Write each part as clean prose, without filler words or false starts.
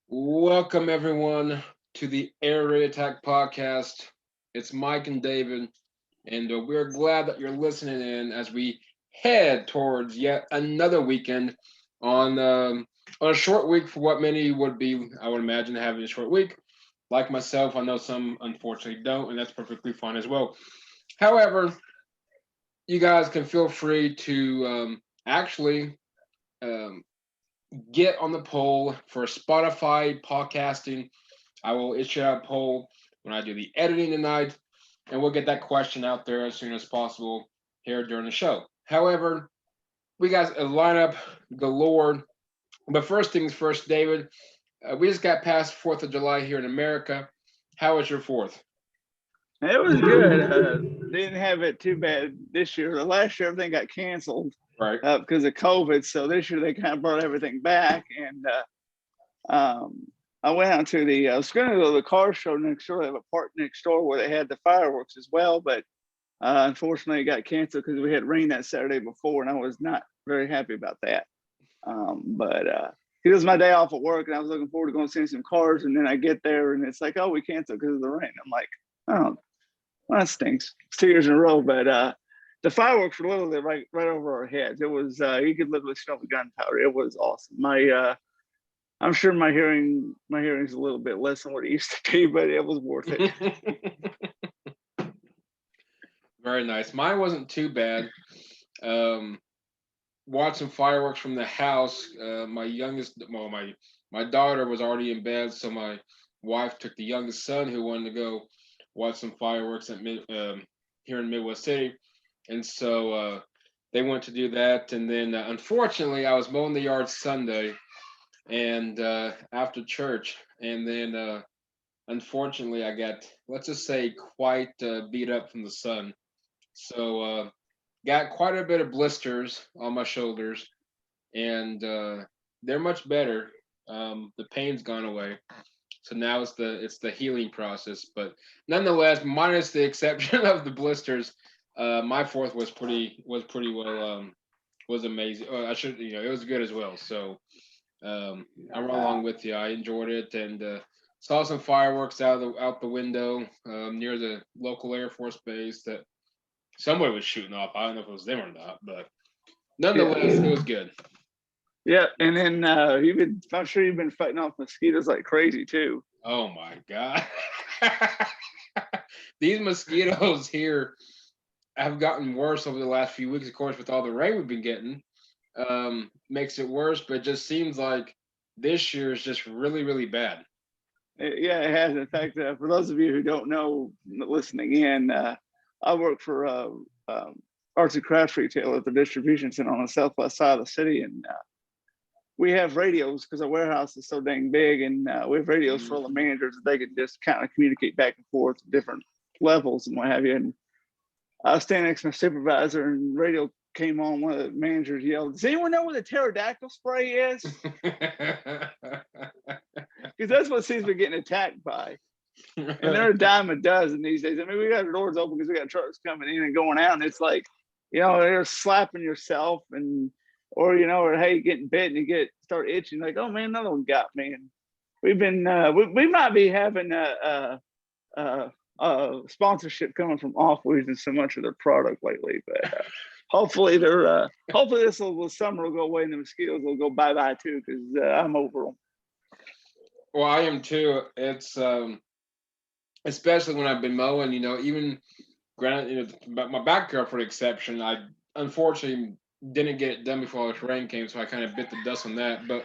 Welcome everyone to the Air Raid Attack podcast. It's Mike and David, and we're glad that you're listening in as we head towards yet another weekend on a short week for what many would be, I would imagine, having a short week. Like myself, I know some unfortunately don't, and that's perfectly fine as well. However, you guys can feel free to actually um, get on the poll for Spotify podcasting. I will issue out a poll when I do the editing tonight, and we'll get that question out there as soon as possible here during the show. However, we got a lineup galore. But first things first, David, we just got past 4th of July here in America. How was your 4th? It was good. Didn't have it too bad this year. The last year, everything got canceled Right. because of COVID. So this year, they kind of brought everything back. And I went out to I was going to go to the car show next door. They have a park next door where they had the fireworks as well. But unfortunately, it got canceled because we had rain that Saturday before. And I was not very happy about that. But it was my day off at work. And I was looking forward to going see some cars. And then I get there and it's like, oh, we canceled because of the rain. I'm like, oh, well, that stinks. It's 2 years in a row, but the fireworks were literally right over our heads. It was you could literally smell the gunpowder. It was awesome. I'm sure my hearing's a little bit less than what it used to be, but it was worth it. Very nice. Mine wasn't too bad. Um, Watching fireworks from the house. My daughter was already in bed, so my wife took the youngest son who wanted to go watch some fireworks here in Midwest City, and so they went to do that. And then, unfortunately, I was mowing the yard Sunday, and after church, and then unfortunately, I got, let's just say, quite beat up from the sun. So got quite a bit of blisters on my shoulders, and they're much better. The pain's gone away, so now it's the healing process. But nonetheless, minus the exception of the blisters, my 4th was pretty well was amazing. I should it was good as well. So I'm right along with you. I enjoyed it and saw some fireworks out the window near the local Air Force base that somebody was shooting off. I don't know if it was them or not, but nonetheless, Yeah, it was good. yeah. And then I'm sure you've been fighting off mosquitoes like crazy too. Oh my god. These mosquitoes here have gotten worse over the last few weeks, of course, with all the rain we've been getting. Makes it worse, but it just seems like this year is just really, really bad. Yeah, it has. In fact, for those of you who don't know, listening in, I work for arts and crafts retailer at the distribution center on the southwest side of the city, and we have radios because our warehouse is so dang big, and we have radios for all the Mhm. managers that they can just kind of communicate back and forth to different levels and what have you. And I was standing next to my supervisor, and radio came on. One of the managers yelled, "Does anyone know what the pterodactyl spray is?" Because that's what seems to be getting attacked by. And they're a dime a dozen these days. I mean, we got our doors open because we got trucks coming in and going out, and it's like, they're slapping yourself and or hey, getting bit and you start itching, like, oh man, another one got me. And we've been we might be having sponsorship coming from off using so much of their product lately, but hopefully this summer will go away and the mosquitoes will go bye bye too because I'm over them. Well, I am too. It's especially when I've been mowing. Even granted, my backyard for the exception, I unfortunately didn't get it done before the rain came, so I kind of bit the dust on that. But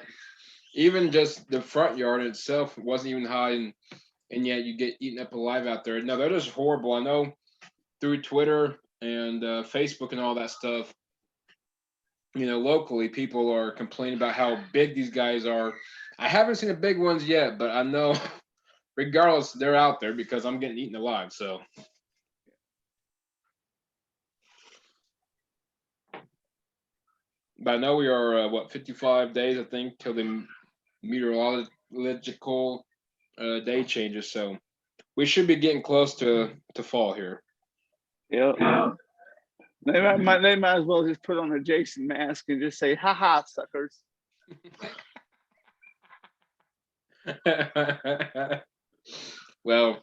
even just the front yard itself wasn't even high, and yet you get eaten up alive out there. No, that is horrible. I know through Twitter and Facebook and all that stuff. Locally, people are complaining about how big these guys are. I haven't seen the big ones yet, but I know, regardless, they're out there because I'm getting eaten alive. So, but I know we are 55 days, I think, till the meteorological day changes. So we should be getting close to fall here. Yeah. They might as well just put on a Jason mask and just say, "Ha ha, suckers." Well,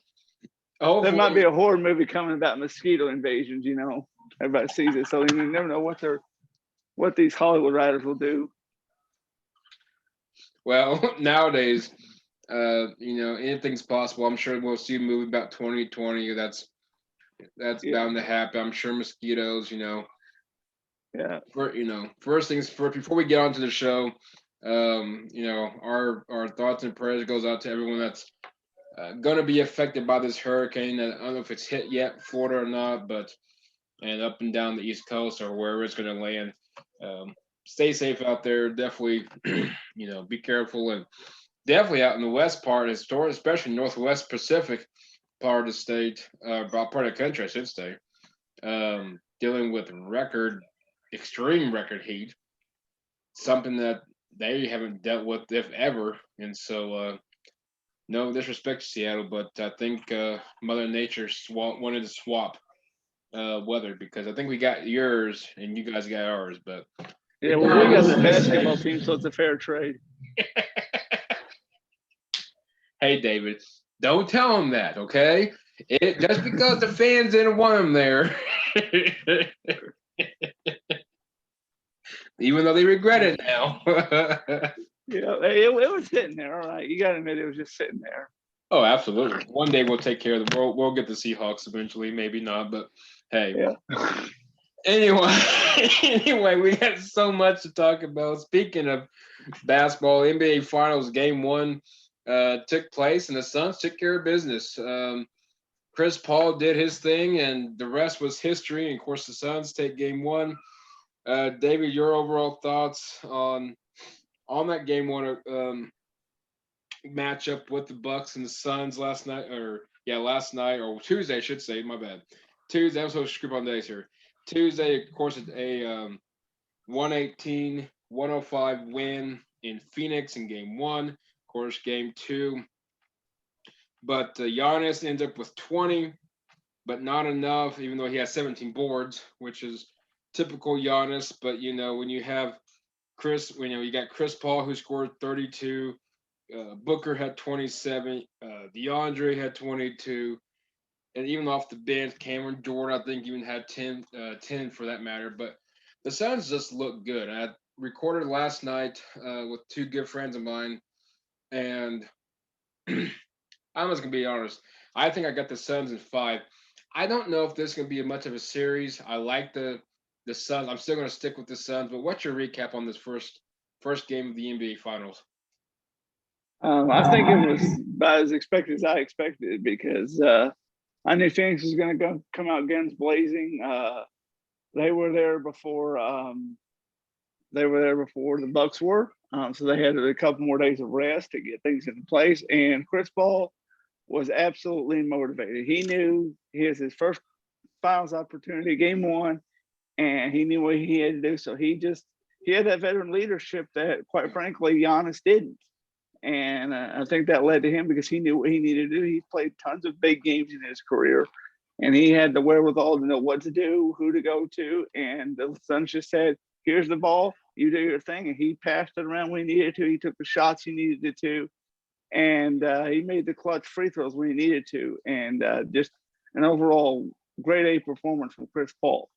There might hopefully, be a horror movie coming about mosquito invasions. Everybody sees it, so you never know what these Hollywood writers will do. well, nowadays, anything's possible. I'm sure we'll see a movie about 2020. That's Yeah, bound to happen. I'm sure mosquitoes, yeah, first things first, before we get on to the show, our thoughts and prayers goes out to everyone that's going to be affected by this hurricane. I don't know if it's hit yet Florida or not, but and up and down the East Coast or wherever it's going to land. Um, Stay safe out there. Definitely, be careful, and definitely out in the west part, especially Northwest Pacific part of the state, part of the country, I should say, dealing with extreme record heat, something that they haven't dealt with if ever. And so, no disrespect to Seattle, but I think Mother Nature wanted to swap weather because I think we got yours and you guys got ours. But yeah. Well, we got the regardless, basketball team, so it's a fair trade. hey David, don't tell them that, okay? Just because the fans didn't want him there, even though they regret it now. It was sitting there. All right, you got to admit it was just sitting there. Oh, absolutely. One day we'll take care of the world. We'll get the Seahawks eventually, maybe not, but hey. Yeah. Anyway, anyway, we got so much to talk about. Speaking of basketball, NBA Finals Game 1 took place, and the Suns took care of business. Chris Paul did his thing, and the rest was history. And of course, the Suns take Game 1. David, your overall thoughts on that Game 1 matchup with the Bucks and the Suns last night, or Tuesday, I should say. My bad. Tuesday. I'm supposed to script on days here. Tuesday, of course, a 118-105 win in Phoenix in Game 1. Of course, Game 2. But Giannis ends up with 20, but not enough, even though he has 17 boards, which is typical Giannis. But, when you have you got Chris Paul, who scored 32, Booker had 27, DeAndre had 22, and even off the bench, Cameron Jordan, I think, even had 10 for that matter. But the Suns just look good. I recorded last night with two good friends of mine, and I'm just going to be honest. I think I got the Suns in 5. I don't know if this is going to be much of a series. I like the Suns. I'm still going to stick with the Suns. But what's your recap on this first game of the NBA Finals? I think it was about as expected as I expected because I knew Phoenix was going to come out guns blazing. They were there before the Bucks were, so they had a couple more days of rest to get things into place. And Chris Paul was absolutely motivated. He knew he was his first finals opportunity, Game 1, and he knew what he had to do. So he had that veteran leadership that, quite frankly, Giannis didn't. And I think that led to him because he knew what he needed to do. He played tons of big games in his career, and he had the wherewithal to know what to do, who to go to. And the Suns just said, here's the ball, you do your thing. And he passed it around when he needed to. He took the shots he needed to. And he made the clutch free throws when he needed to. And just an overall grade A performance from Chris Paul.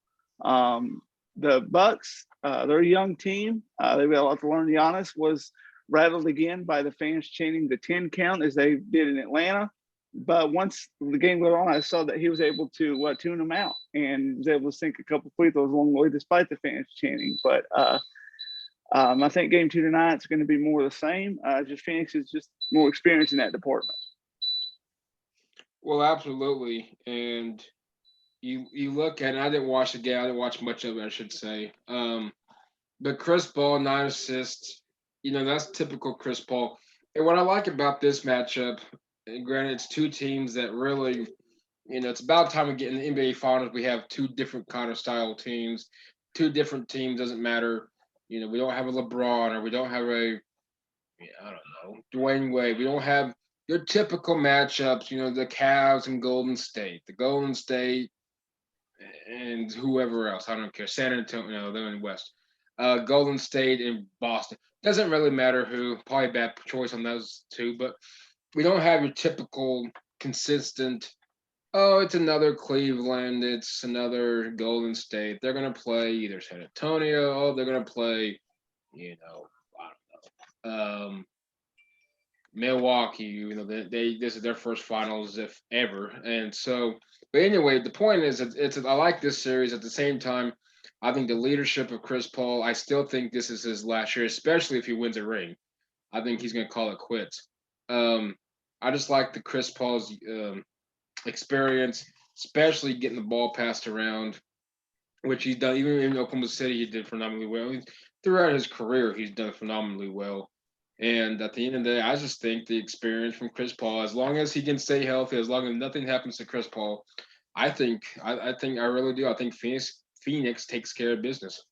The Bucks, they're a young team. They've got a lot to learn. Giannis was rattled again by the fans chanting the 10 count as they did in Atlanta. But once the game got on, I saw that he was able to tune them out and was able to sink a couple free throws along the way despite the fans chanting. But I think Game 2 tonight is going to be more of the same. Just Phoenix is just more experienced in that department. Well, absolutely. And you look at, and I didn't watch the game. I didn't watch much of it, I should say. But Chris Paul, 9 assists. That's typical Chris Paul. And what I like about this matchup, and granted, it's two teams that really, it's about time we get in the NBA Finals. We have two different kind of style teams. Two different teams, doesn't matter. We don't have a LeBron or we don't have I don't know, Dwayne Wade. We don't have your typical matchups, the Cavs and Golden State. The Golden State and whoever else, I don't care. San Antonio, they're in the West. Golden State and Boston. Doesn't really matter who. Probably bad choice on those two, but we don't have your typical consistent. Oh, it's another Cleveland. It's another Golden State. They're gonna play either San Antonio. Oh, they're gonna play, I don't know, Milwaukee. They this is their first finals if ever, and so. But anyway, the point is, it's I like this series. At the same time, I think the leadership of Chris Paul. I still think this is his last year, especially if he wins a ring. I think he's gonna call it quits. Um, I just like the Chris Paul's experience, especially getting the ball passed around, which he's done. Even in Oklahoma City, he did phenomenally well. Throughout his career, he's done phenomenally well. And at the end of the day, I just think the experience from Chris Paul, as long as he can stay healthy, as long as nothing happens to Chris Paul, I think I really do. I think Phoenix takes care of business.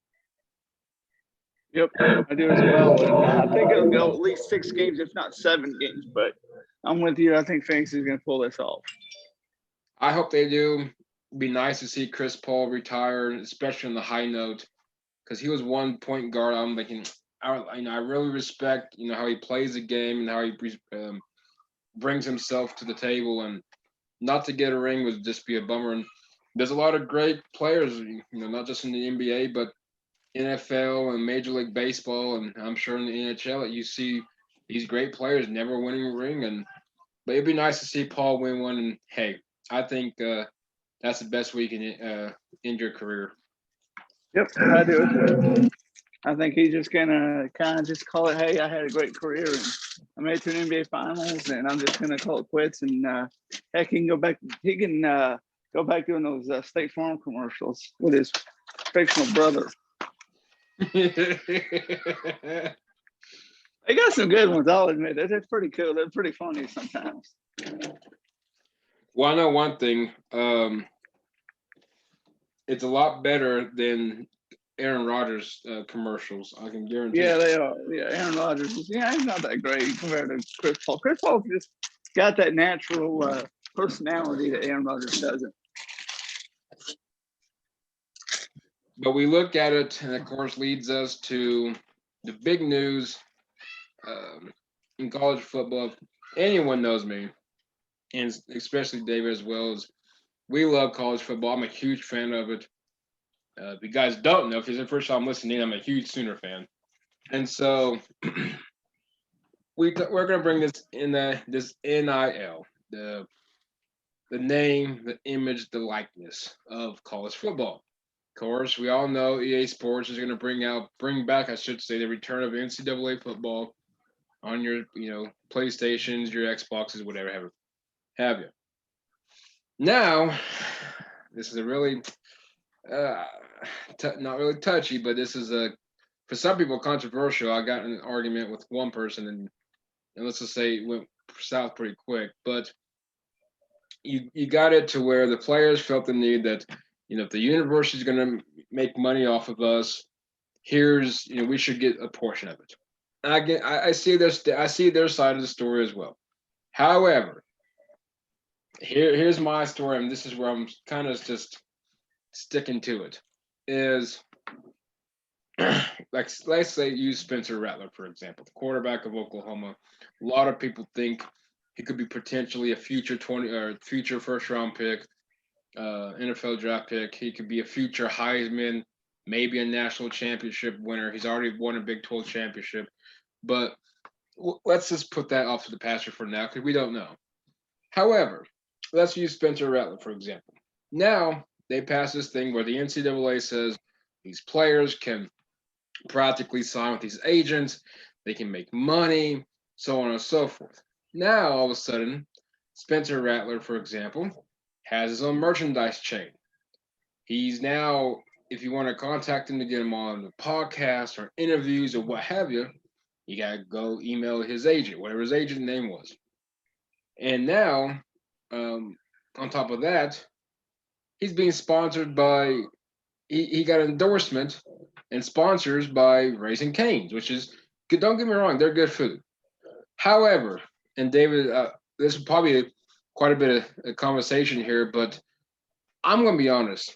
Yep, I do as well. And I think it'll go at least 6 games, if not 7 games. But I'm with you. I think Phoenix is going to pull this off. I hope they do. It'd be nice to see Chris Paul retire, especially on the high note, because he was one point guard. I'm thinking, I really respect how he plays the game and how he brings himself to the table, and not to get a ring would just be a bummer. And there's a lot of great players, not just in the NBA, but NFL and Major League Baseball, and I'm sure in the NHL that you see these great players never winning a ring. But it'd be nice to see Paul win one. And hey, I think that's the best way you can end your career. Yep, I do as well. I think he's just gonna kind of just call it, hey, I had a great career and I made it to an NBA Finals, and I'm just gonna call it quits. And heck, he can go back. He can go back doing those State Farm commercials with his fictional brother. They got some good ones, I'll admit. They're pretty cool. They're pretty funny sometimes. Well, I know one thing. It's a lot better than Aaron Rodgers commercials. I can guarantee. Yeah, they are. Yeah, Aaron Rodgers. He's not that great compared to Chris Paul. Chris Paul just got that natural personality that Aaron Rodgers doesn't. But we look at it, and of course, leads us to the big news in college football. Anyone knows me, and especially David as well, as we love college football. I'm a huge fan of it. If you guys don't know, if it's the first time listening, I'm a huge Sooner fan, and so we're going to bring this this NIL, the name, the image, the likeness of college football. Of course, we all know EA Sports is going to bring back, I should say, the return of NCAA football on your, PlayStations, your Xboxes, whatever have you. Now, this is a really not really touchy, but this is for some people controversial. I got in an argument with one person, and let's just say it went south pretty quick. But you got it to where the players felt the need that if the university is going to make money off of us, here's we should get a portion of it. I see this. I see their side of the story as well. However, here's my story, and this is where I'm kind of just sticking to it. Is like, let's say use Spencer Rattler for example, the quarterback of Oklahoma. A lot of people think he could be potentially a future future first round pick, NFL draft pick. He could be a future Heisman, maybe a national championship winner. He's already won a Big 12 championship, but let's just put that off to the pasture for now because we don't know. However, let's use Spencer Rattler for example. Now they pass this thing where the NCAA says these players can practically sign with these agents, they can make money, so on and so forth. Now all of a sudden, Spencer Rattler, for example, has his own merchandise chain. He's now, if you want to contact him to get him on the podcast or interviews or what have you, you got to go email his agent, whatever his agent name was. And now, on top of that, he's being sponsored by, he got an endorsement and sponsors by Raising Cane's, which is, don't get me wrong, they're good food. However, and David, this is probably quite a bit of a conversation here, but I'm going to be honest.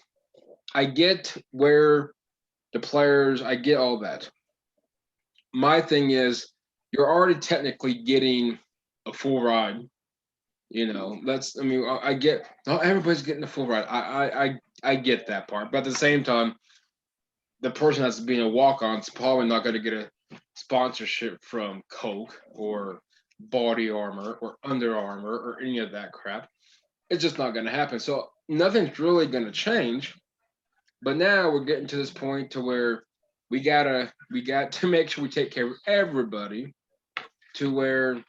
I get where the players. I get all that. My thing is, you're already technically getting a full ride. That's. I mean, I get. Not everybody's getting a full ride. I get that part, but at the same time, the person that's being a walk on is probably not going to get a sponsorship from Coke or Body Armor or Under Armour or any of that crap. It's just not going to happen. So nothing's really going to change. But now we're getting to this point to where we got to make sure we take care of everybody to where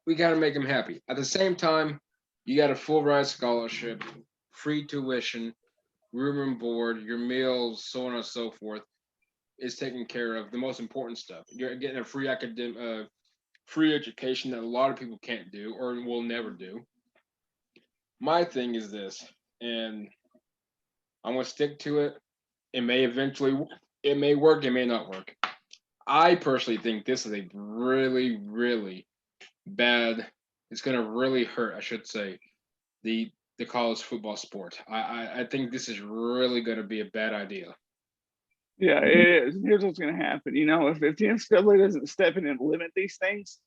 we got to make them happy. At the same time, you got a full ride scholarship, free tuition, room and board, your meals, so on and so forth is taken care of. The most important stuff. You're getting a free free education that a lot of people can't do or will never do. My thing is this, and I'm gonna stick to it. It may eventually, it may work, it may not work. I personally think this is a really, really bad. It's gonna really hurt, I should say, the college football sport. I think this is really gonna be a bad idea. Yeah, it is. Here's what's going to happen. If the NCAA doesn't step in and limit these things,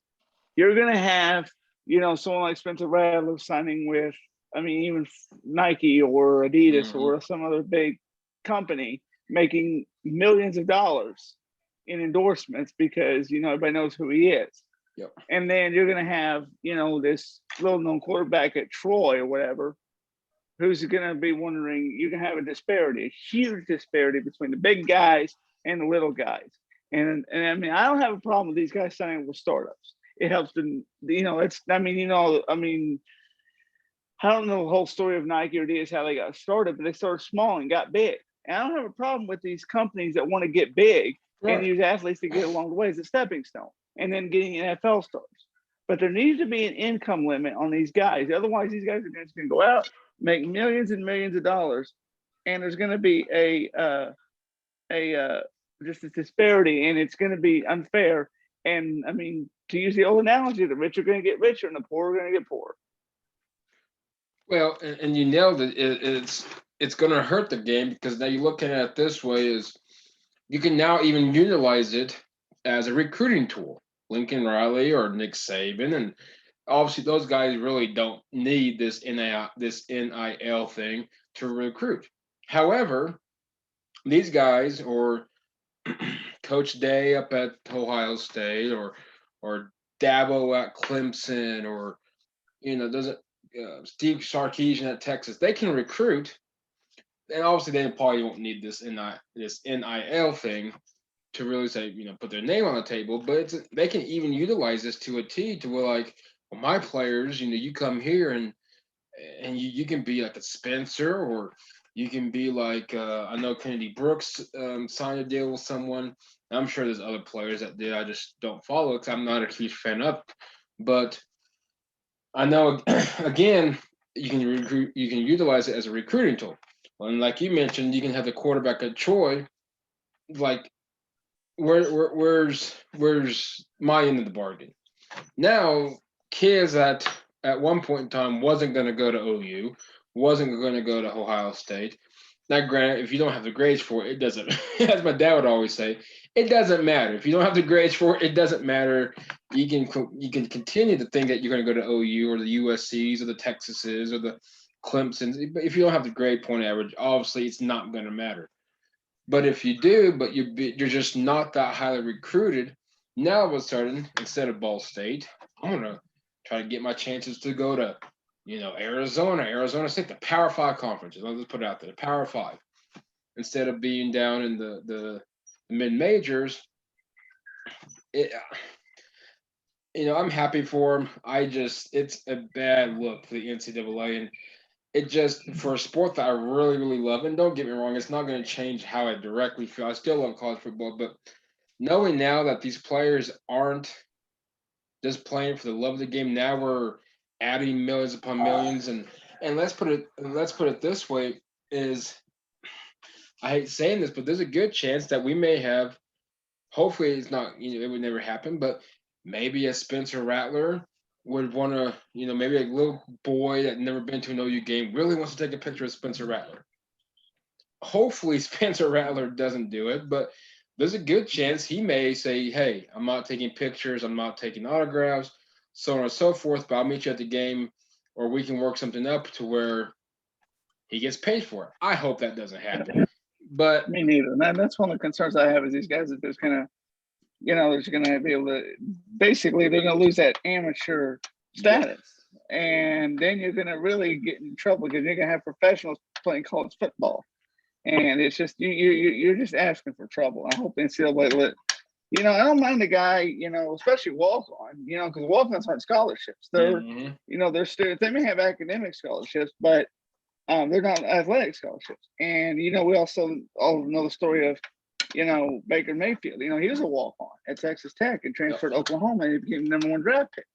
you're going to have, someone like Spencer Rattler signing with, I mean, even Nike or Adidas Hmm. or some other big company making millions of dollars in endorsements because, everybody knows who he is. Yep. And then you're going to have, this little known quarterback at Troy or whatever who's going to be wondering, you can have a disparity, a huge disparity between the big guys and the little guys. And I mean, I don't have a problem with these guys signing with startups. It helps them, I mean, I don't know the whole story of Nike or Adidas, how they got started, but they started small and got big. And I don't have a problem with these companies that want to get big and Right. use athletes to get along the way as a stepping stone and then getting NFL stars. But there needs to be an income limit on these guys. Otherwise, these guys are just going to go out, make millions and millions of dollars, and there's going to be a just a disparity, and it's going to be unfair. And I mean, to use the old analogy, the rich are going to get richer, and the poor are going to get poorer. Well, and you nailed it. It's going to hurt the game because now you're looking at it this way: is you can now even utilize it as a recruiting tool. Lincoln Riley or Nick Saban, and obviously those guys really don't need this NIL thing to recruit. However, these guys or Coach Day up at Ohio State or Dabo at Clemson or doesn't Steve Sarkisian at Texas, they can recruit, and obviously they probably won't need this NIL thing to really say, put their name on the table, but they can even utilize this to a T to where like, well, my players, you come here and you can be like a Spencer or you can be like I know Kennedy Brooks signed a deal with someone. I'm sure there's other players that did. I just don't follow because I'm not a huge fan of. But I know again you can utilize it as a recruiting tool. And like you mentioned, you can have the quarterback at Troy like where's my end of the bargain? Now, kids that at one point in time wasn't going to go to OU, wasn't going to go to Ohio State. Now, granted, if you don't have the grades for it, it doesn't. As my dad would always say, it doesn't matter. If you don't have the grades for it, it doesn't matter. You can continue to think that you're going to go to OU or the USC's or the Texases or the Clemson's. But if you don't have the grade point average, obviously it's not going to matter. But if you do, but you're just not that highly recruited, now all of a sudden, instead of Ball State, I'm gonna try to get my chances to go to, Arizona State, the Power Five conferences. I'll just put it out there, the Power Five, instead of being down in the mid majors. It, I'm happy for them. It's a bad look for the NCAA, and it just for a sport that I really, really love, and don't get me wrong, it's not going to change how I directly feel. I still love college football, but knowing now that these players aren't just playing for the love of the game, now we're adding millions upon millions, and let's put it this way: is I hate saying this, but there's a good chance that we may have. Hopefully, it's not. It would never happen, but maybe a Spencer Rattler would want to, maybe a little boy that never been to an OU game really wants to take a picture of Spencer Rattler. hopefully Spencer Rattler doesn't do it, but there's a good chance he may say, "Hey, I'm not taking pictures, I'm not taking autographs, so on and so forth, but I'll meet you at the game, or we can work something up to where he gets paid for it." I hope that doesn't happen, but Me neither. That's one of the concerns I have is these guys that there's gonna, they're just gonna be able to basically they're gonna lose that amateur yeah, status, and then you're gonna really get in trouble because you're gonna have professionals playing college football, and it's just you're just asking for trouble. I hope NCAA let. I don't mind the guy, especially walk on, because walk-ons aren't scholarships. They're, mhm. they're students. They may have academic scholarships, but they're not athletic scholarships. And we also all know the story of Baker Mayfield. He was a walk-on at Texas Tech and transferred to Oklahoma and he became the number one draft pick.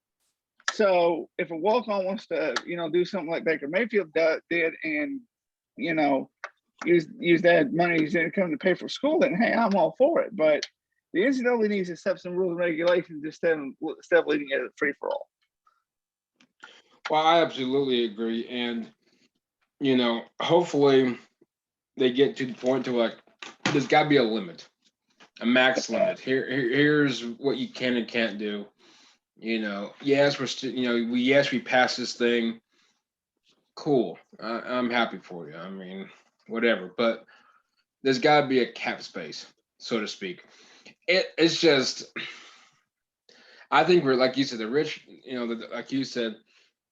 So if a walk-on wants to do something like Baker Mayfield did and use that money he's income to pay for school, then hey, I'm all for it. But the NCAA needs to set some rules and regulations instead of leaving it free for all. Well, I absolutely agree, and hopefully they get to the point to like there's got to be a limit, a max limit. Here's what you can and can't do. Yes, we're still, yes, we passed this thing. Cool. I'm happy for you. I mean, whatever. But there's got to be a cap space, so to speak. It's just, I think we're like you said, the rich. Like you said,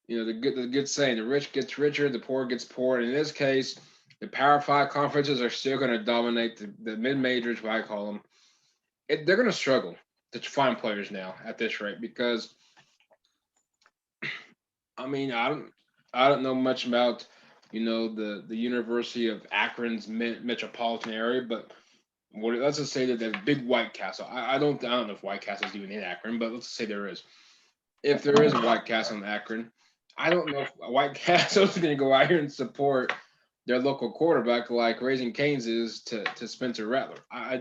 the good saying, the rich gets richer, the poor gets poor. And in this case, the Power Five conferences are still going to dominate the mid majors, what I call them. They're going to struggle to find players now at this rate because, I mean, I don't know much about the University of Akron's metropolitan area, but let's just say that there's Big White Castle. I don't know if White Castle is even in Akron, but let's say there is. If there is a White Castle in Akron, I don't know if White Castle is going to go out here and support their local quarterback like Raising Cane's is to Spencer Rattler. I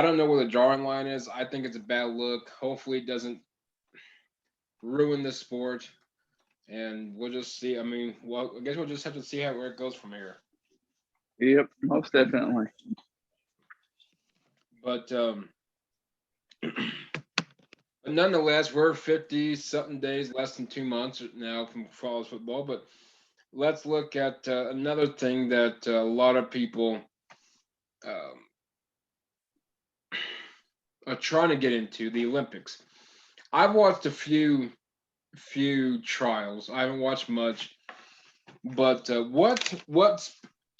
don't know where the drawing line is. I think it's a bad look. Hopefully, it doesn't ruin the sport, and we'll just see. I mean, well, I guess we'll just have to see where it goes from here. Yep, most definitely. But but nonetheless, we're 50 something days, less than 2 months now from college football. But let's look at another thing that a lot of people um, are trying to get into, the Olympics. I've watched a few trials. I haven't watched much, but what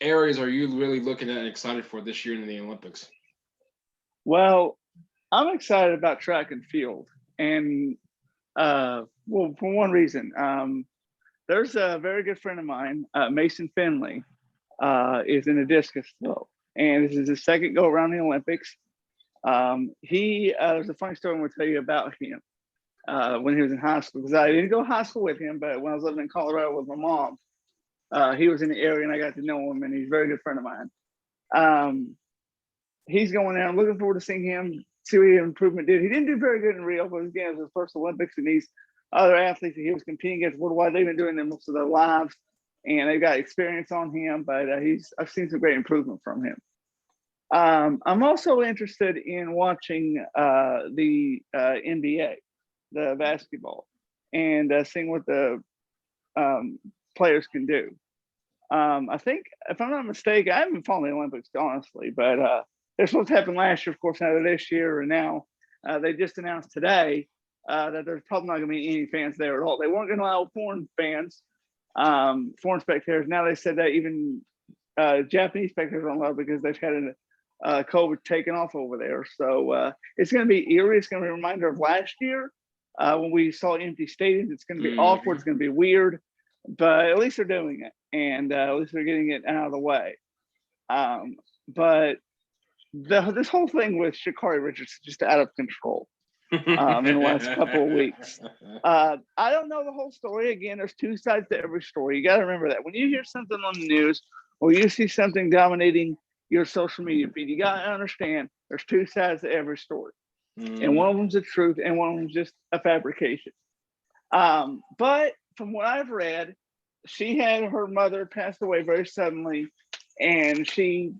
areas are you really looking at and excited for this year in the Olympics? Well, I'm excited about track and field, and well, for one reason, there's a very good friend of mine, Mason Finley, is in a discus throw, and this is his second go around the Olympics. There's a funny story I'm going to tell you about him when he was in high school, because I didn't go to high school with him, but when I was living in Colorado with my mom, he was in the area and I got to know him, and he's a very good friend of mine. He's going there. I'm looking forward to seeing him, see what improvement did. He didn't do very good in Rio, but again, it was his first Olympics, and these other athletes that he was competing against worldwide, they've been doing it most of their lives, and they've got experience on him, but I've seen some great improvement from him. I'm also interested in watching the NBA, the basketball, and seeing what the players can do. I think, if I'm not mistaken, I haven't been following the Olympics, honestly, but they're supposed to happen last year, of course, now this year, and now they just announced today that there's probably not going to be any fans there at all. They weren't going to allow foreign fans, foreign spectators. Now they said that even Japanese spectators aren't allowed because they've had COVID taken off over there. So it's going to be eerie. It's going to be a reminder of last year when we saw empty stadiums. It's going to be awkward. It's going to be weird, but at least they're doing it, and at least they're getting it out of the way. But this whole thing with Sha'Carri Richards is just out of control in the last couple of weeks. I don't know the whole story. Again, there's two sides to every story. You got to remember that when you hear something on the news or you see something dominating your social media feed, you got to understand there's two sides to every story. And one of them's the truth and one of them's just a fabrication. But from what I've read, she had her mother passed away very suddenly and she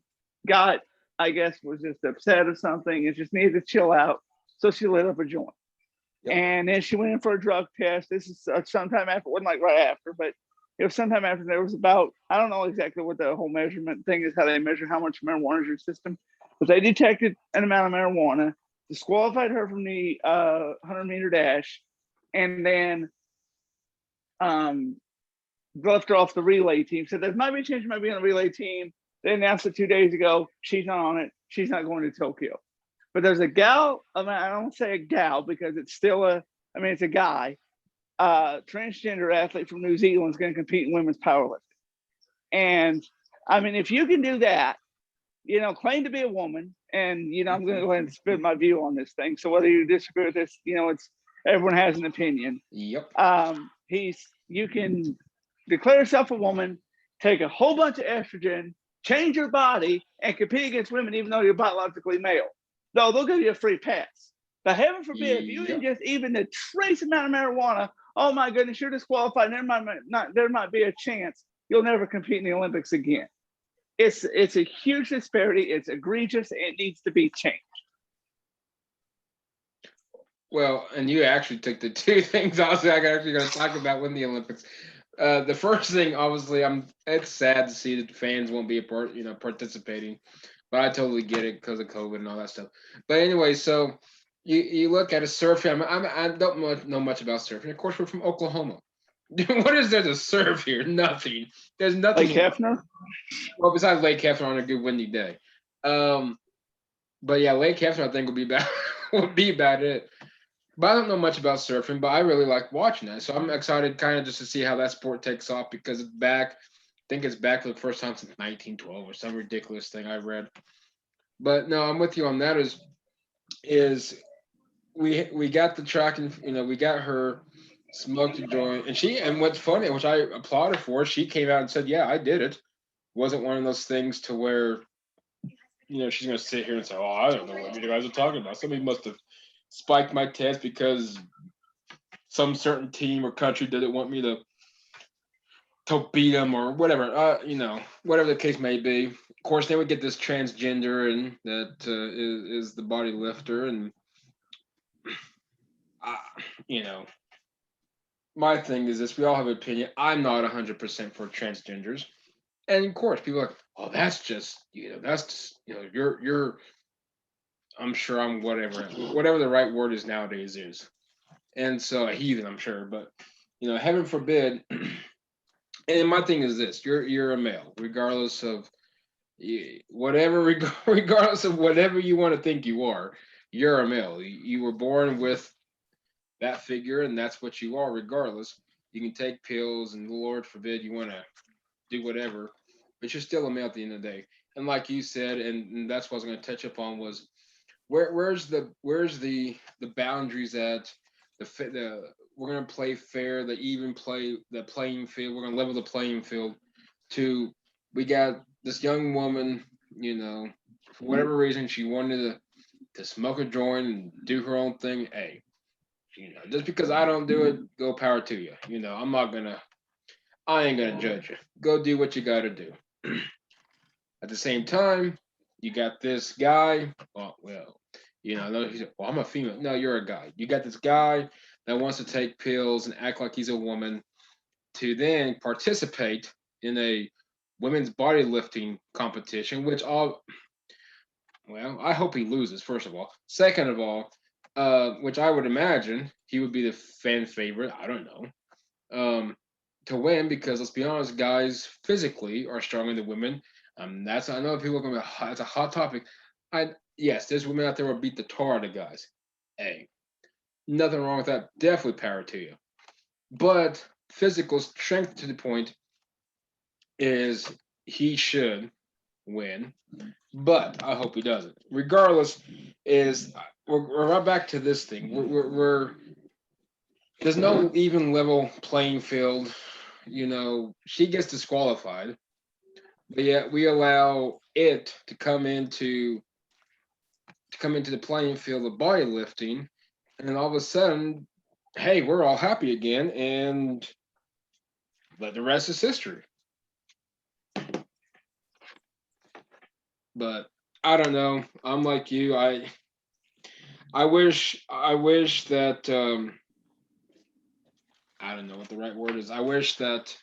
got, I guess, was just upset or something and just needed to chill out. So she lit up a joint. Yep. And then she went in for a drug test. This is sometime after, it wasn't like right after, but it was sometime after. There was about, I don't know exactly what the whole measurement thing is, how they measure how much marijuana is in your system, but they detected an amount of marijuana, disqualified her from the 100-meter dash, and then left her off the relay team. Said there might be a chance she might be on the relay team. They announced it 2 days ago. She's not on it. She's not going to Tokyo. But there's a gal, I mean, I don't say a gal because it's still it's a guy, transgender athlete from New Zealand is going to compete in women's powerlifting. And I mean, if you can do that, claim to be a woman, and, I'm going to go ahead and spit my view on this thing. So whether you disagree with this, it's everyone has an opinion. Yep. You can declare yourself a woman, take a whole bunch of estrogen, change your body, and compete against women, even though you're biologically male. No, they'll give you a free pass. But heaven forbid, if you ingest even the trace amount of marijuana, oh my goodness, you're disqualified. There might be a chance you'll never compete in the Olympics again. It's a huge disparity. It's egregious. It needs to be changed. Well, and you actually took the two things I was actually going to talk about with the Olympics. The first thing, obviously, it's sad to see that the fans won't be participating, but I totally get it because of COVID and all that stuff. But anyway, so you look at a surfing. I don't know much about surfing. Of course, we're from Oklahoma. What is there to surf here? Nothing. There's nothing. Lake Hefner? Well, besides Lake Hefner on a good windy day. But yeah, Lake Hefner I think would be about it. But I don't know much about surfing, but I really like watching that. So I'm excited kind of just to see how that sport takes off because it's back. I think it's back for the first time since 1912 or some ridiculous thing I read. But no, I'm with you on that. Is we got the track and we got her smoked a joint, and what's funny, which I applaud her for, she came out and said, "Yeah, I did it." Wasn't one of those things to where she's gonna sit here and say, "Oh, I don't know what you guys are talking about. Somebody must have spiked my test because some certain team or country didn't want me to beat them or whatever." Whatever the case may be. Of course, then we get this transgender and that is the body lifter, and my thing is this: we all have an opinion. I'm not 100% for transgenders, and of course, people are like, "Oh, that's just you're." I'm sure I'm whatever the right word is nowadays is. And so a heathen, I'm sure, but heaven forbid. And my thing is this: you're a male, regardless of regardless of whatever you want to think you are. You're a male. You were born with that figure, and that's what you are. Regardless, you can take pills, and Lord forbid you want to do whatever, but you're still a male at the end of the day. And like you said, and that's what I was going to touch upon was where's the boundaries at the we're going to play fair, the even play, the playing field. We're going to level the playing field to we got this young woman, for whatever reason she wanted to smoke a joint and do her own thing. Hey, just because I don't do it, go power to you. I ain't gonna judge you. Go do what you got to do. At the same time, you got this guy. He said, "Well, I'm a female." No, you're a guy. You got this guy that wants to take pills and act like he's a woman to then participate in a women's bodybuilding competition, I hope he loses, first of all. Second of all, which I would imagine he would be the fan favorite. I don't know. To win, because let's be honest, guys physically are stronger than women. I know people are going to be, it's a hot topic. Yes, there's women out there who will beat the tar out of guys. Hey, nothing wrong with that. Definitely power to you. But physical strength to the point is he should win, but I hope he doesn't. Regardless, we're right back to this thing. We're there's no even level playing field. She gets disqualified, but yet we allow it to come into the playing field of bodybuilding, and then all of a sudden, hey, we're all happy again, and the rest is history. But I don't know. I'm like you. I wish that I don't know what the right word is. I wish that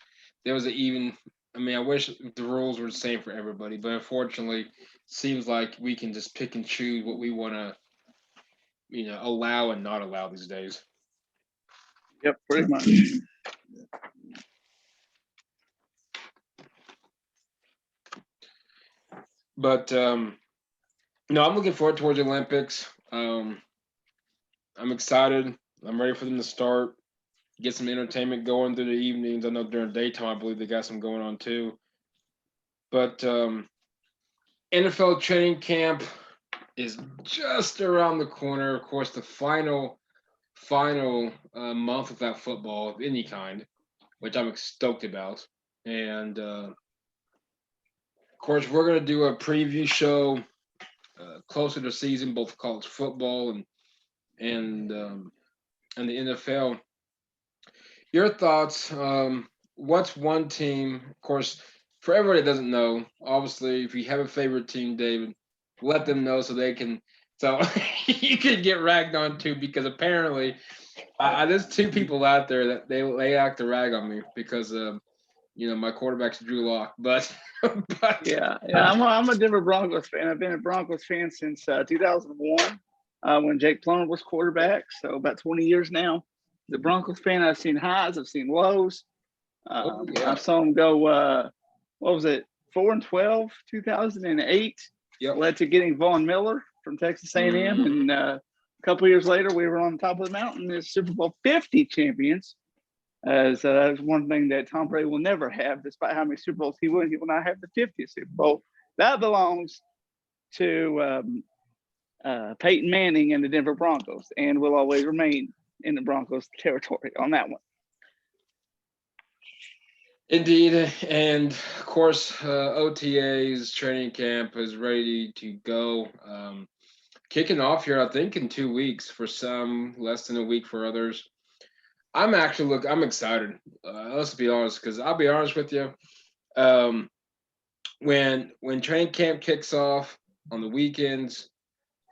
there was an even. I mean, I wish the rules were the same for everybody, but unfortunately, it seems like we can just pick and choose what we want to, allow and not allow these days. Yep, pretty much. But no, I'm looking forward towards the Olympics. I'm excited. I'm ready for them to start. Get some entertainment going through the evenings. I know during daytime, I believe they got some going on too. But NFL training camp is just around the corner. Of course, the final month without football of any kind, which I'm stoked about. And of course, we're gonna do a preview show closer to the season, both college football and and the NFL. Your thoughts? What's one team? Of course, for everybody that doesn't know, obviously, if you have a favorite team, David, let them know so they can. So you could get ragged on too, because apparently, there's two people out there that they like to rag on me because my quarterback's Drew Lock, but but Yeah. I'm a Denver Broncos fan. I've been a Broncos fan since 2001 when Jake Plummer was quarterback. So about 20 years now. The Broncos fan. I've seen highs. I've seen lows. oh I yeah, saw him go. What was it? 4-12, 2008. yep. Led to getting Von Miller from Texas A&M, Mhm. and a couple years later, we were on top of the mountain as Super Bowl 50 champions. As that's one thing that Tom Brady will never have, despite how many Super Bowls he won. He will not have the 50th Super Bowl. That belongs to Peyton Manning and the Denver Broncos, and will always remain in the Broncos territory on that one. Indeed, and of course, OTA's training camp is ready to go. Kicking off here, I think, in 2 weeks for some, less than a week for others. I'm excited. Let's be honest, because I'll be honest with you. Um, when training camp kicks off on the weekends,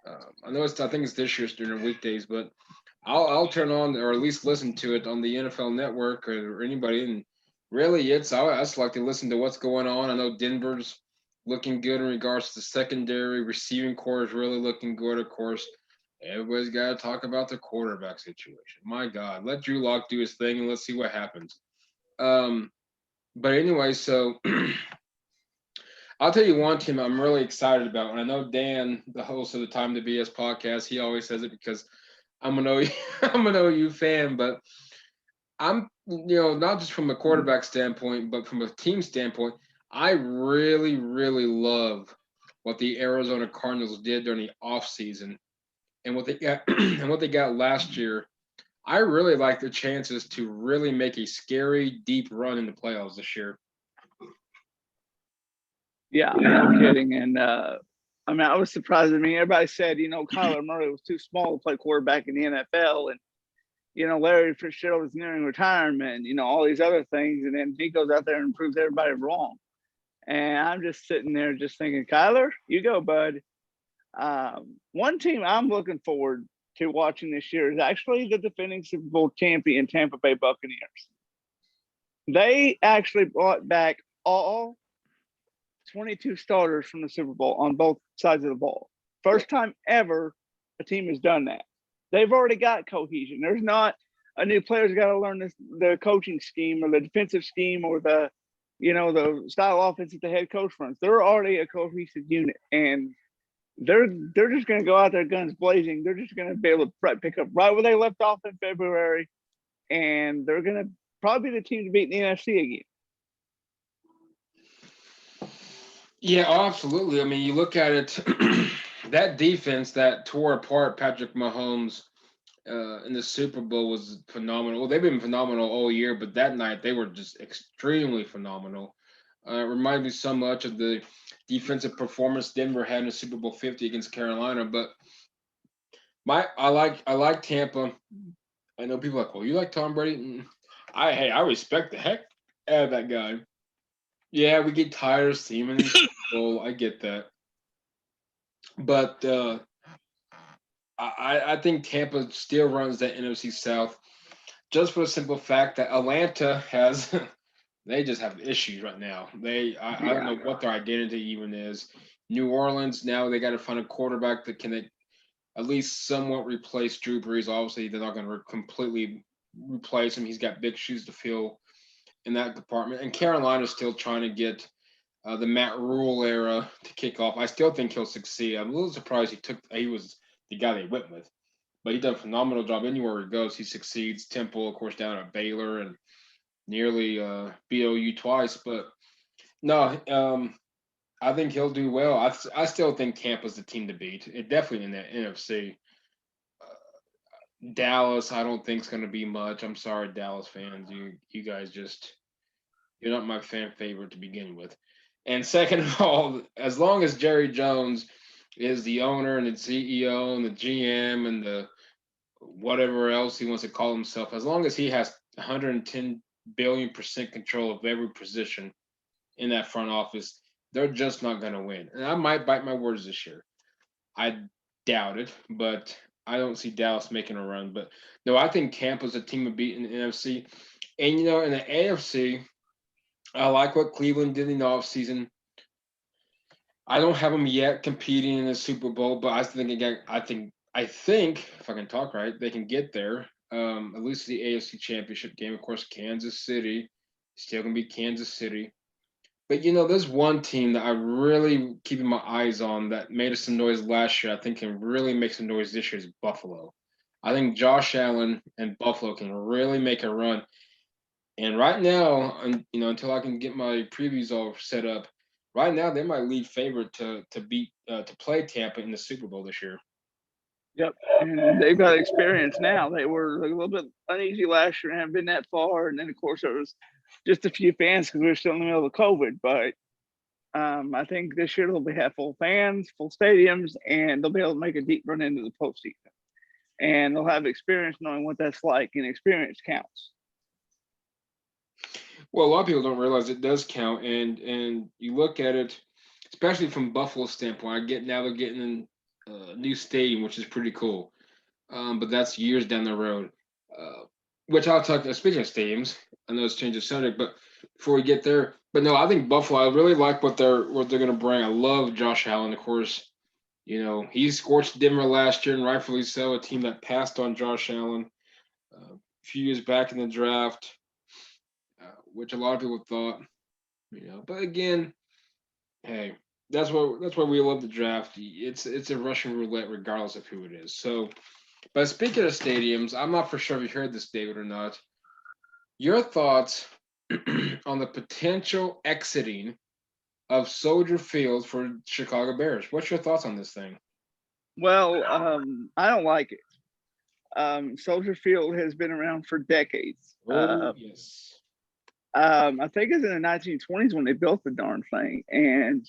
I think it's this year's during the weekdays, but I'll turn on or at least listen to it on the NFL Network or anybody, and really I just like to listen to what's going on. I know Denver's looking good in regards to the secondary, receiving core is really looking good. Of course, everybody's got to talk about the quarterback situation. My God, let Drew Lock do his thing and let's see what happens. Um, but anyway, so I'll tell you one team I'm really excited about, and I know Dan, the host of the Time to BS podcast, he always says it because I'm an OU, I'm an OU fan, but I'm not just from a quarterback standpoint, but from a team standpoint, I really, really love what the Arizona Cardinals did during the offseason and what they got and what they got last year. I really like their chances to really make a scary, deep run in the playoffs this year. Yeah, no kidding. And I mean, I was surprised. I mean, everybody said, Kyler Murray was too small to play quarterback in the NFL. And, Larry Fitzgerald was nearing retirement, all these other things. And then he goes out there and proves everybody wrong. And I'm just sitting there just thinking, Kyler, you go, bud. One team I'm looking forward to watching this year is actually the defending Super Bowl champion Tampa Bay Buccaneers. They actually brought back all 22 starters from the Super Bowl on both sides of the ball. First time ever a team has done that. They've already got cohesion. There's not a new player's got to learn the coaching scheme or the defensive scheme or the style of offense that the head coach runs. They're already a cohesive unit, and they're just going to go out there guns blazing. They're just going to be able to pick up right where they left off in February, and they're going to probably be the team to beat in the NFC again. Yeah, absolutely. I mean, you look at it, that defense that tore apart Patrick Mahomes in the Super Bowl was phenomenal. Well, they've been phenomenal all year, but that night they were just extremely phenomenal. It reminded me so much of the defensive performance Denver had in the Super Bowl 50 against Carolina. But I like Tampa. I know people are like, well, you like Tom Brady? I respect the heck out of that guy. Yeah, we get tired of seeing him in the Super Bowl. I get that. But I think Tampa still runs that NFC South just for the simple fact that Atlanta has they just have issues right now. I don't Yeah. know what their identity even is. New Orleans now they got to find a quarterback that can at least somewhat replace Drew Brees. Obviously, they're not going to completely replace him. He's got big shoes to fill in that department. And Carolina's still trying to get the Matt Rule era to kick off. I still think he'll succeed. I'm a little surprised he was the guy they went with, but he done a phenomenal job anywhere he goes. He succeeds. Temple, of course, down at Baylor and nearly BOU twice. But no, I think he'll do well. I still think Tampa's the team to beat. It definitely in the NFC. Dallas, I don't think is going to be much. I'm sorry, Dallas fans. You guys just you're not my fan favorite to begin with. And second of all, as long as Jerry Jones is the owner and the CEO and the GM and the whatever else he wants to call himself, as long as he has 110 billion% control of every position in that front office, they're just not going to win. And I might bite my words this year. I doubt it, but I don't see Dallas making a run. But no, I think Tampa's a team to beat in the NFC. And in the AFC, I like what Cleveland did in the offseason. I don't have them yet competing in the Super Bowl, but I think again, I think if I can talk right, they can get there. At least the AFC Championship game. Of course, Kansas City still gonna be Kansas City. But there's one team that I really keeping my eyes on that made us some noise last year. I think can really make some noise this year is Buffalo. I think Josh Allen and Buffalo can really make a run. And right now, until I can get my previews all set up, right now they might lead favorite to beat to play Tampa in the Super Bowl this year. Yep. And they've got experience now. They were a little bit uneasy last year and haven't been that far. And then, of course, there was just a few fans because we were still in the middle of COVID. But I think this year they'll have full fans, full stadiums, and they'll be able to make a deep run into the postseason. And they'll have experience knowing what that's like, and experience counts. Well, a lot of people don't realize it does count, and you look at it, especially from Buffalo's standpoint. I get now they're getting a new stadium, which is pretty cool. But that's years down the road. Uh, which I'll talk. Speaking of stadiums, I know it's changed the subject, but before we get there, but no, I think Buffalo. I really like what they're going to bring. I love Josh Allen, of course. He scorched Denver last year, and rightfully so. A team that passed on Josh Allen a few years back in the draft, which a lot of people thought. But again, hey, that's why we love the draft. It's a Russian roulette, regardless of who it is. So, but speaking of stadiums, I'm not for sure if you heard this, David, or not. Your thoughts on the potential exiting of Soldier Field for Chicago Bears? What's your thoughts on this thing? Well, I don't like it. Soldier Field has been around for decades. Oh yes. I think it's in the 1920s when they built the darn thing, and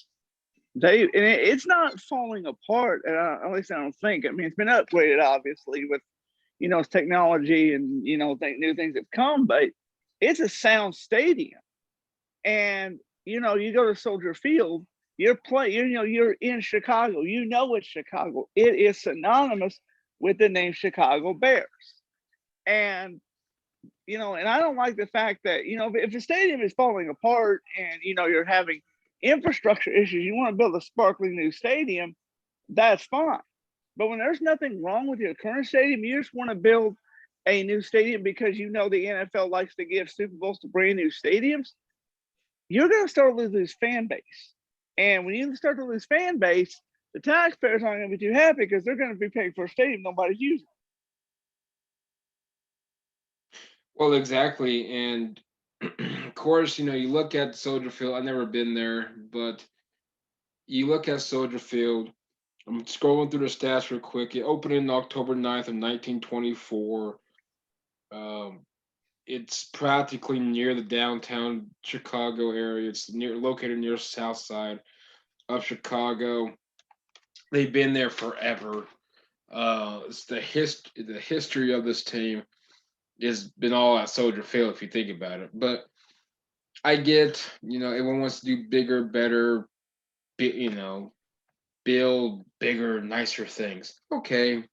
it's not falling apart. At least I don't think. I mean, it's been upgraded obviously with technology and new things have come, but it's a sound stadium. And you go to Soldier Field, you're in Chicago. It's Chicago. It is synonymous with the name Chicago Bears. And and I don't like the fact that if the stadium is falling apart and you're having infrastructure issues, you want to build a sparkling new stadium, that's fine. But when there's nothing wrong with your current stadium, you just want to build a new stadium because the NFL likes to give Super Bowls to brand new stadiums, you're going to start to lose fan base. And when you start to lose fan base, the taxpayers aren't going to be too happy because they're going to be paying for a stadium nobody's using. Well, exactly, and of course, you look at Soldier Field. I've never been there, but you look at Soldier Field. I'm scrolling through the stats real quick. It opened in October 9th of 1924. Um, it's practically near the downtown Chicago area. It's located near the south side of Chicago. They've been there forever. It's the history of this team has been all at Soldier Field if you think about it. But I get, everyone wants to do bigger, better, you know, build bigger, nicer things. Okay.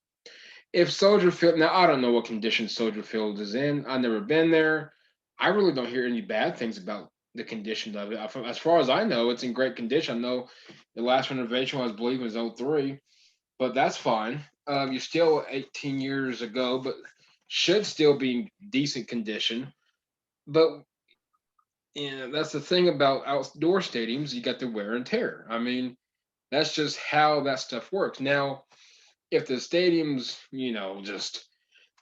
If Soldier Field, now I don't know what condition Soldier Field is in. I've never been there. I really don't hear any bad things about the condition of it. As far as I know, it's in great condition. I know the last renovation was, I believe, was '03, but that's fine. You're still 18 years ago, but should still be in decent condition. But that's the thing about outdoor stadiums. You got the wear and tear. I mean, that's just how that stuff works. Now, if the stadium's, just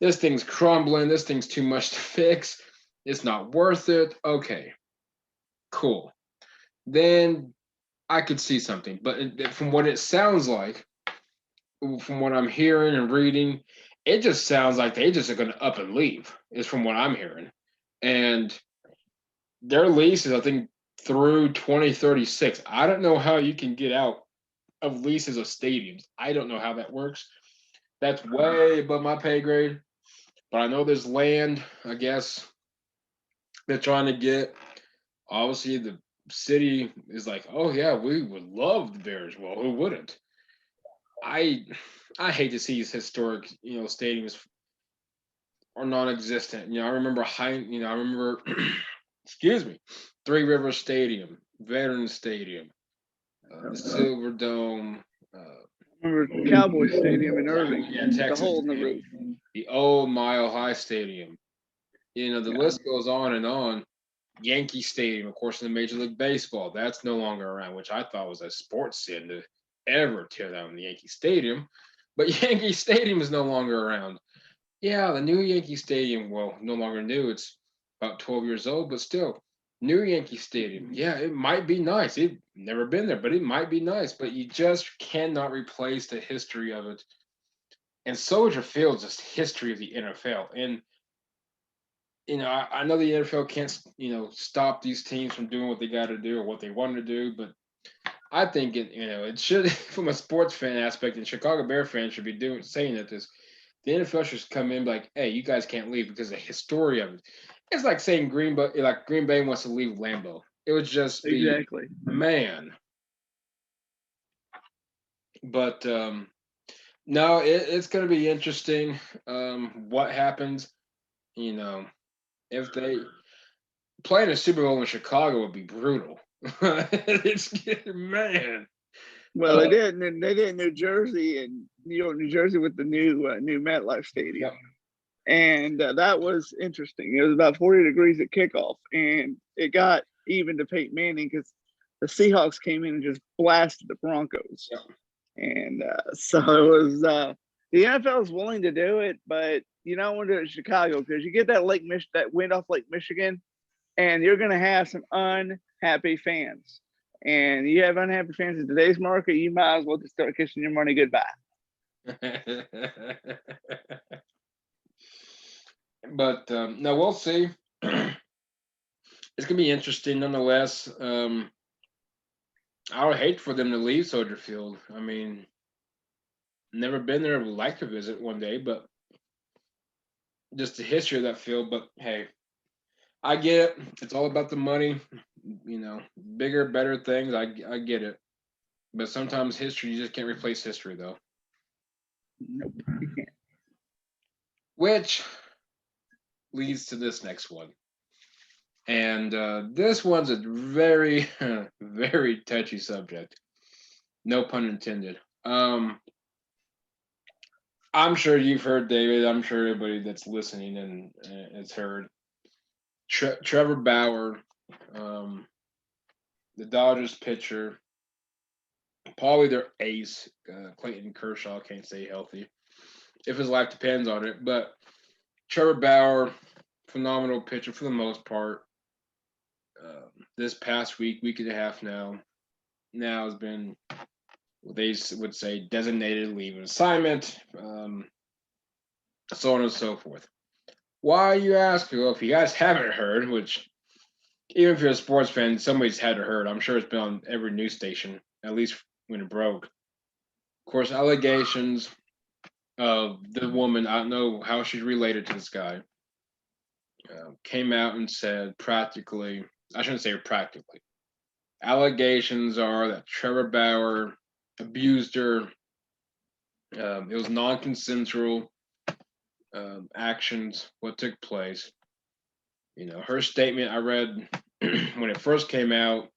this thing's crumbling, this thing's too much to fix, it's not worth it. Okay, cool. Then I could see something. But from what it sounds like, from what I'm hearing and reading, it just sounds like they just are going to up and leave, is from what I'm hearing. And their lease is, I think, through 2036. I don't know how you can get out of leases of stadiums. I don't know how that works. That's way above my pay grade. But I know there's land, I guess, they're trying to get. Obviously, the city is like, oh yeah, we would love the Bears. Well, who wouldn't? I I hate to see these historic, stadiums are non-existent. I remember, excuse me, Three River Stadium, Veterans Stadium, the Silver Dome, Remember Cowboy Stadium in Irving, yeah, with the Texas hole in the Stadium, roof. the old Mile High Stadium. The Yeah, list goes on and on. Yankee Stadium, of course, in the Major League Baseball, that's no longer around, which I thought was a sports sin to ever tear down the Yankee Stadium. But Yankee Stadium is no longer around. Yeah, the new Yankee Stadium, well, no longer new. It's about 12 years old, but still, new Yankee Stadium. Yeah, it might be nice. It never been there, but it might be nice. But you just cannot replace the history of it. And Soldier Field is just history of the NFL. And I know the NFL can't, stop these teams from doing what they got to do or what they want to do, but I think it should, from a sports fan aspect, and Chicago Bear fans should be saying that the NFL should come in like, hey, you guys can't leave because of the history of it. It's like saying Green Bay wants to leave Lambeau. It would just be, exactly. man. But no, it's going to be interesting. What happens? You know, if they playing a Super Bowl in Chicago would be brutal. It's man. Well, Uh, they did in New Jersey and New York, New Jersey with the new MetLife Stadium, yeah. and that was interesting. It was about 40 degrees at kickoff, and it got even to Peyton Manning because the Seahawks came in and just blasted the Broncos, Yeah. and so it was. The NFL is willing to do it, but you don't want to do it in Chicago because you get that wind off Lake Michigan, and you're going to have some unhappy fans. And you have unhappy fans in today's market, you might as well just start kissing your money goodbye. But no, we'll see. It's gonna be interesting nonetheless. I would hate for them to leave Soldier Field. I mean, never been there. Would like to visit one day, but just the history of that field. But hey, I get it. It's all about the money. Bigger, better things. I get it. But sometimes history, you just can't replace history, though. Nope, you can't. Which leads to this next one. And this one's a very, very touchy subject. No pun intended. I'm sure you've heard, David. I'm sure everybody that's listening and has heard. Trevor Bauer, um, the Dodgers pitcher, probably their ace. Clayton Kershaw can't stay healthy if his life depends on it. But Trevor Bauer, phenomenal pitcher for the most part. This past week and a half now has been what they would say designated leave of assignment, so on and so forth. Why, you ask? Well, if you guys haven't heard, which even if you're a sports fan, somebody's had to heard. I'm sure it's been on every news station, at least when it broke. Of course, allegations of the woman, I don't know how she's related to this guy, came out and said practically, I shouldn't say practically, allegations are that Trevor Bauer abused her. It was non-consensual actions. What took place? Her statement I read when it first came out.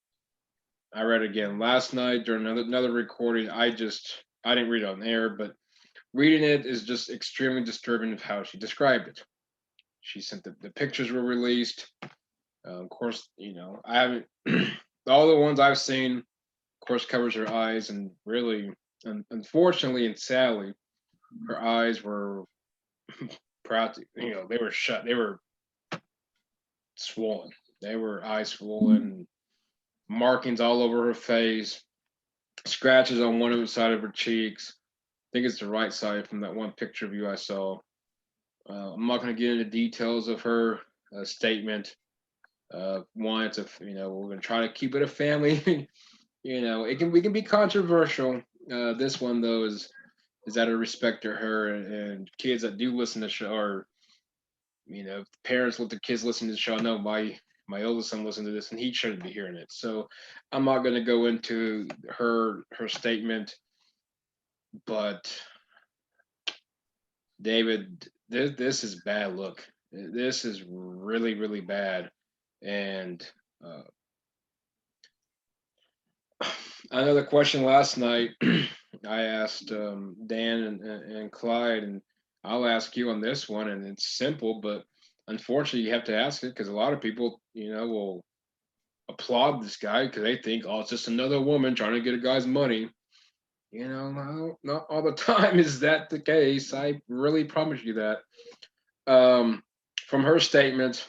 I read it again last night during another recording. I didn't read it on air, but reading it is just extremely disturbing of how she described it. She sent the pictures were released. Of course, I haven't all the ones I've seen. Of course, covers her eyes, and really, unfortunately and sadly, her eyes were they were shut. They were swollen. They were eyes swollen, markings all over her face, scratches on one side of her cheeks. I think it's the right side from that one picture of you I saw. I'm not going to get into details of her statement. One, it's we're going to try to keep it a family. We can be controversial. This one though is out of respect to her and kids that do listen to the show, or parents let the kids listen to the show. No, my oldest son listened to this and he shouldn't be hearing it. So I'm not going to go into her statement, but David, this is bad. Look, this is really, really bad. And another question last night, I asked Dan and Clyde, and I'll ask you on this one, and it's simple, but unfortunately, you have to ask it because a lot of people, will applaud this guy because they think, oh, it's just another woman trying to get a guy's money. No, not all the time is that the case. I really promise you that. From her statement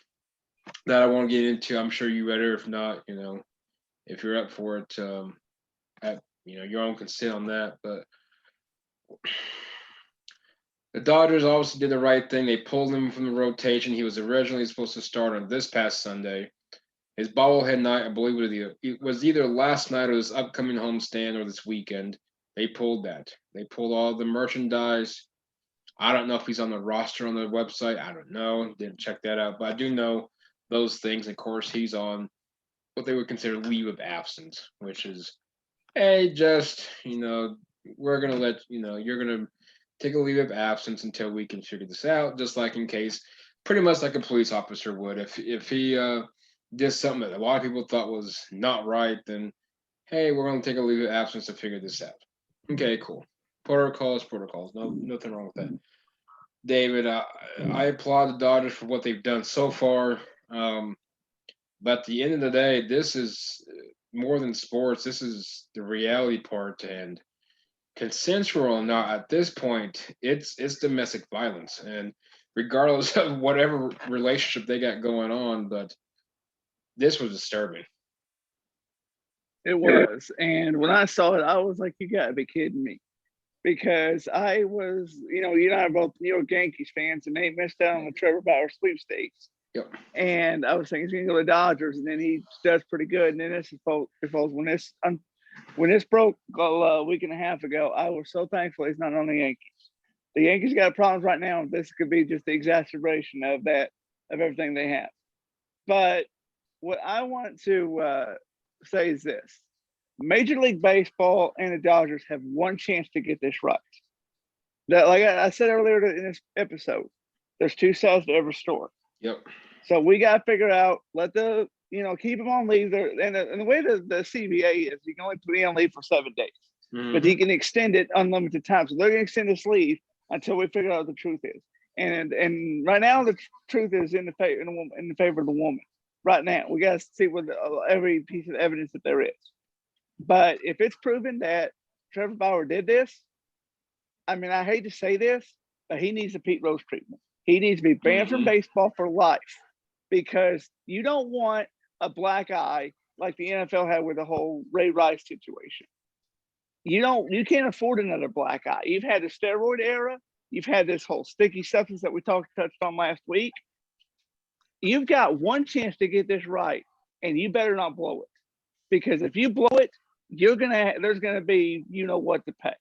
that I won't get into, I'm sure you read her. If not, if you're up for it, at your own consent on that. But the Dodgers obviously did the right thing. They pulled him from the rotation. He was originally supposed to start on this past Sunday. His bobblehead night, I believe, it was either last night or this upcoming homestand or this weekend. They pulled that. They pulled all the merchandise. I don't know if he's on the roster on the website. I don't know. Didn't check that out. But I do know those things. Of course, he's on what they would consider leave of absence, which is, hey, just, we're going to let, you're going to take a leave of absence until we can figure this out, just like in case, pretty much like a police officer would. If he did something that a lot of people thought was not right, then, hey, we're going to take a leave of absence to figure this out. Okay, cool. Protocols. No, nothing wrong with that. David, I applaud the Dodgers for what they've done so far. But at the end of the day, this is more than sports. This is the reality part, and consensual or not, at this point, it's domestic violence, and regardless of whatever relationship they got going on, but this was disturbing. It was. And when I saw it, I was like, you gotta be kidding me. Because I was, you and I are both New York Yankees fans, and they missed out on the Trevor Bauer sweepstakes. Yep. And I was thinking he's going to go to the Dodgers, and then he does pretty good. And then this is when this broke a week and a half ago, I was so thankful he's not on the Yankees. The Yankees got problems right now, and this could be just the exacerbation of everything they have. But what I want to say is this. Major League Baseball and the Dodgers have one chance to get this right. That, like I said earlier in this episode, there's two sides to every story. Yep. So we got to figure out, keep them on leave. And the way the CBA is, you can only be on leave for 7 days, but he can extend it unlimited time. So they're going to extend this leave until we figure out what the truth is. And right now, the truth is in the favor of the woman. Right now, we got to see what every piece of evidence that there is. But if it's proven that Trevor Bauer did this, I mean, I hate to say this, but he needs a Pete Rose treatment. He needs to be banned from baseball for life, because you don't want a black eye like the NFL had with the whole Ray Rice situation. You can't afford another black eye. You've had the steroid era. You've had this whole sticky substance that we touched on last week. You've got one chance to get this right, and you better not blow it, because if you blow it, there's gonna be what to pay.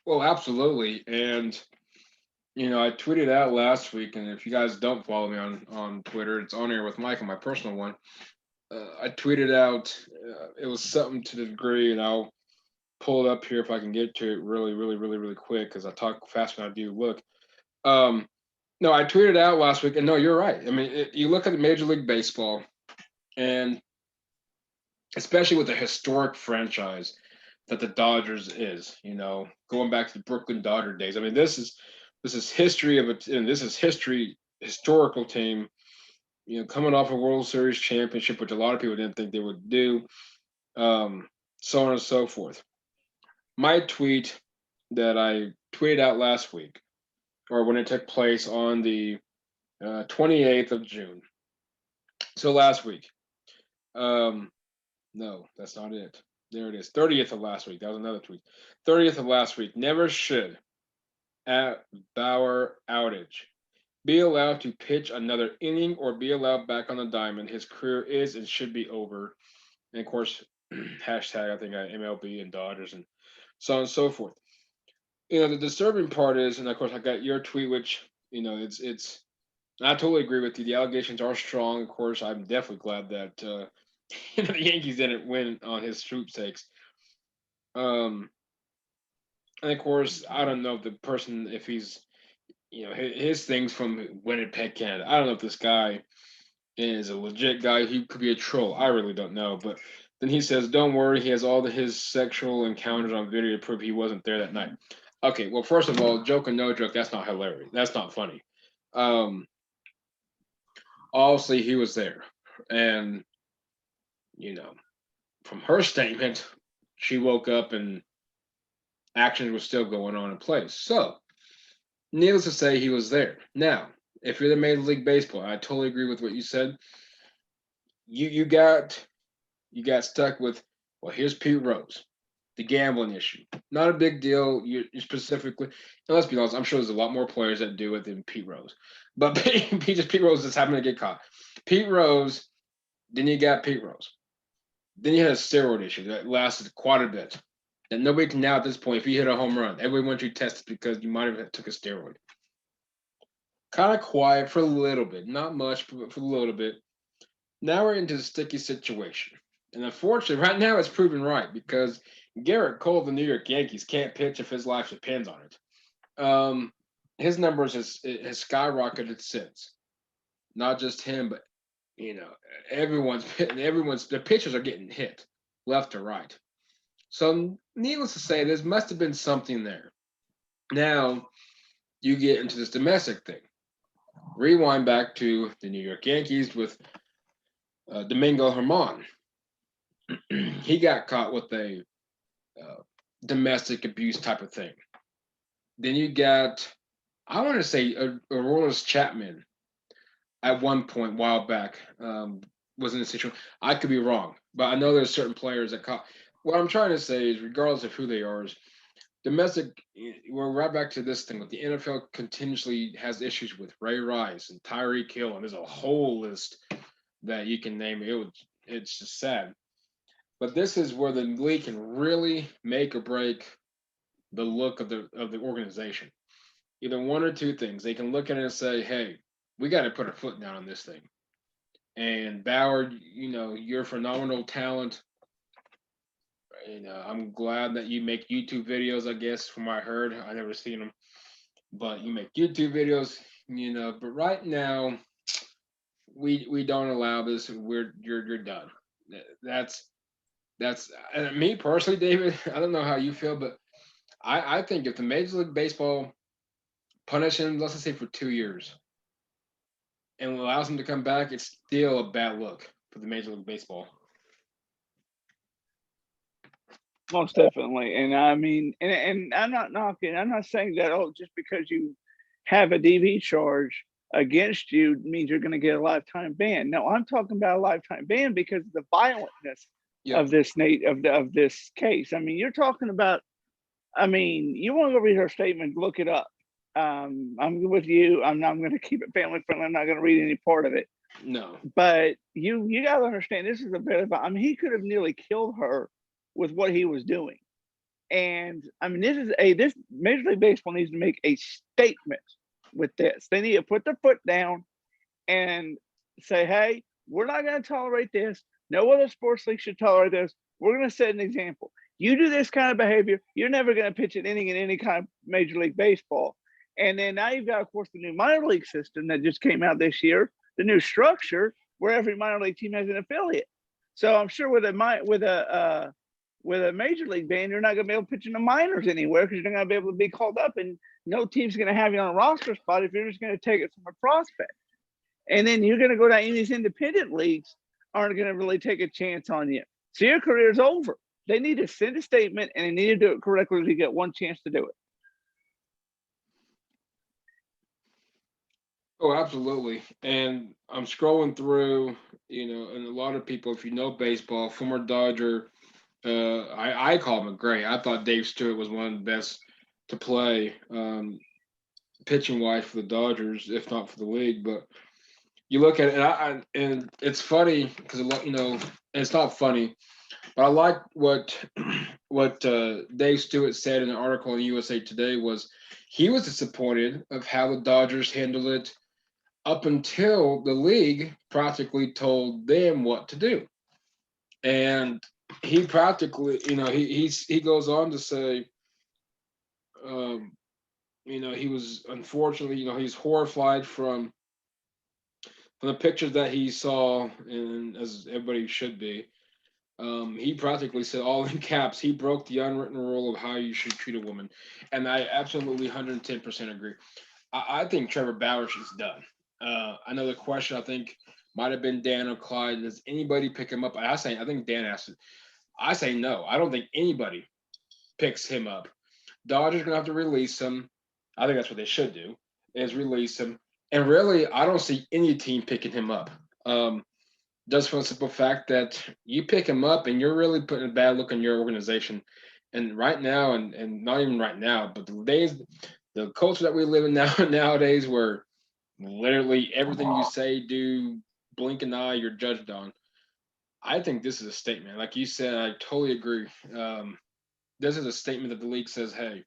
Well, absolutely. And I tweeted out last week, and if you guys don't follow me on Twitter, it's on here with Mike on my personal one. I tweeted out. It was something to the degree, and I'll pull it up here if I can get to it really quick because I talk fast when I do look. Um, no, I tweeted out last week, and no, you're right. I mean, you look at Major League Baseball, and especially with a historic franchise that the Dodgers is, going back to the Brooklyn Dodger days. I mean, this is history of it, and this is historical team. Coming off a World Series championship, which a lot of people didn't think they would do, so on and so forth. My tweet that I tweeted out last week, or when it took place on the 28th of June. So last week. Um, no, that's not it. There it is. 30th of last week. That was another tweet. 30th of last week. Never should at Bauer outage be allowed to pitch another inning or be allowed back on the diamond. His career is and should be over. And of course, hashtag I think MLB and Dodgers and so on and so forth. The disturbing part is, and of course I got your tweet, which it's. I totally agree with you. The allegations are strong. Of course, I'm definitely glad that the Yankees didn't win on his sweepstakes. Um, and of course, I don't know if the person, if he's, his things from Winnipeg, Canada. I don't know if this guy is a legit guy. He could be a troll. I really don't know. But then he says, "Don't worry, he has all his sexual encounters on video to prove he wasn't there that night." Okay, well, first of all, joke and no joke, that's not hilarious. That's not funny. Um, Obviously, he was there, and you know, from her statement, she woke up and actions were still going on in place. So, needless to say, he was there. Now, if you're the Major League Baseball, I totally agree with what you said. You got stuck with, well, here's Pete Rose, the gambling issue. Not a big deal. You specifically, and let's be honest, I'm sure there's a lot more players that do it than Pete Rose, but Pete Rose just happened to get caught. Pete Rose, then you got Pete Rose. Then you had a steroid issue that lasted quite a bit. And nobody can now at this point, if you hit a home run, everyone wants you tested because you might have took a steroid. Kind of quiet for a little bit, not much, but for a little bit. Now we're into a sticky situation. And unfortunately, right now it's proven right because Garrett Cole of the New York Yankees can't pitch if his life depends on it. His numbers has skyrocketed since. Not just him, but everyone's the pitchers are getting hit left to right. So needless to say, there must have been something there. Now you get into this domestic thing. Rewind back to the New York Yankees with Domingo Herman. He got caught with a domestic abuse type of thing. Then you got, I want to say, Aroldis Chapman at one point, a while back, was in a situation. I could be wrong, but I know there's certain players that caught. What I'm trying to say is, regardless of who they are, is domestic. We're right back to this thing with the NFL continuously has issues with Ray Rice and Tyreek Hill, and there's a whole list that you can name. It's just sad. But this is where the league can really make or break the look of the organization. Either one or two things. They can look at it and say, "Hey, we got to put a foot down on this thing." And Bauer, you're phenomenal talent. I'm glad that you make YouTube videos. I guess from what I heard, I never seen them, but you make YouTube videos. But right now, we don't allow this. You're done. That's and me personally, David. I don't know how you feel, but I think if the Major League Baseball punish him, let's just say for 2 years, and allows him to come back, it's still a bad look for the Major League Baseball. Most definitely. And I mean, and I'm not knocking, I'm not saying that, oh, just because you have a DV charge against you means you're going to get a lifetime ban. No, I'm talking about a lifetime ban because of the violentness of this of this case. I mean, you're talking about, I mean, you want to go read her statement, look it up. I'm with you. I'm going to keep it family friendly. I'm not going to read any part of it. No. But you got to understand, this is a bit of, I mean, he could have nearly killed her with what he was doing. And I mean, this Major League Baseball needs to make a statement with this. They need to put their foot down and say, hey, we're not going to tolerate this. No other sports league should tolerate this. We're going to set an example. You do this kind of behavior, you're never going to pitch an inning in any kind of Major League Baseball. And then now you've got, of course, the new minor league system that just came out this year, the new structure where every minor league team has an affiliate. So I'm sure with a major league ban, you're not going to be able to pitch in the minors anywhere because you're not going to be able to be called up, and no team's going to have you on a roster spot if you're just going to take it from a prospect. And then you're going to go down in these independent leagues aren't going to really take a chance on you. So your career's over. They need to send a statement, and they need to do it correctly to get one chance to do it. Oh, absolutely. And I'm scrolling through, and a lot of people, if you know baseball, former Dodger, I call him a great. I thought Dave Stewart was one of the best to play pitching wise for the Dodgers, if not for the league. But you look at it, and it's funny because it's not funny, but I like what Dave Stewart said in an article in USA Today was he was disappointed of how the Dodgers handled it up until the league practically told them what to do. And he practically, he goes on to say, he was unfortunately, he's horrified from the pictures that he saw, and as everybody should be. He practically said, all in caps, he broke the unwritten rule of how you should treat a woman. And I absolutely 110% agree. I think Trevor Bauer is done. I know the question I think might have been Dan or Clyde. Does anybody pick him up? I think Dan asked it. I say no. I don't think anybody picks him up. Dodgers gonna have to release him. I think that's what they should do, is release him. And really, I don't see any team picking him up. Just for the simple fact that you pick him up and you're really putting a bad look on your organization. And right now, and not even right now, but the culture that we live in nowadays, where literally everything you say, do, blink an eye, you're judged on. I think this is a statement. Like you said, I totally agree. This is a statement that the league says, hey,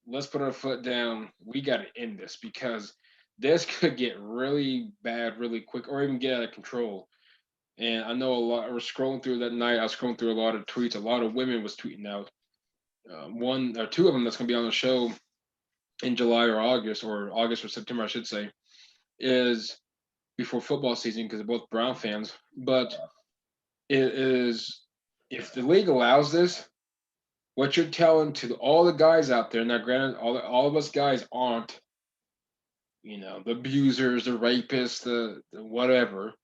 let's put our foot down. We got to end this because this could get really bad really quick or even get out of control. And I know a lot. I was scrolling through that night. I was scrolling through a lot of tweets. A lot of women was tweeting out. One or two of them that's going to be on the show in July or August or September, I should say, is before football season because they're both Brown fans. But it is, if the league allows this, what you're telling to all the guys out there. Now, granted, all of us guys aren't, the abusers, the rapists, the whatever.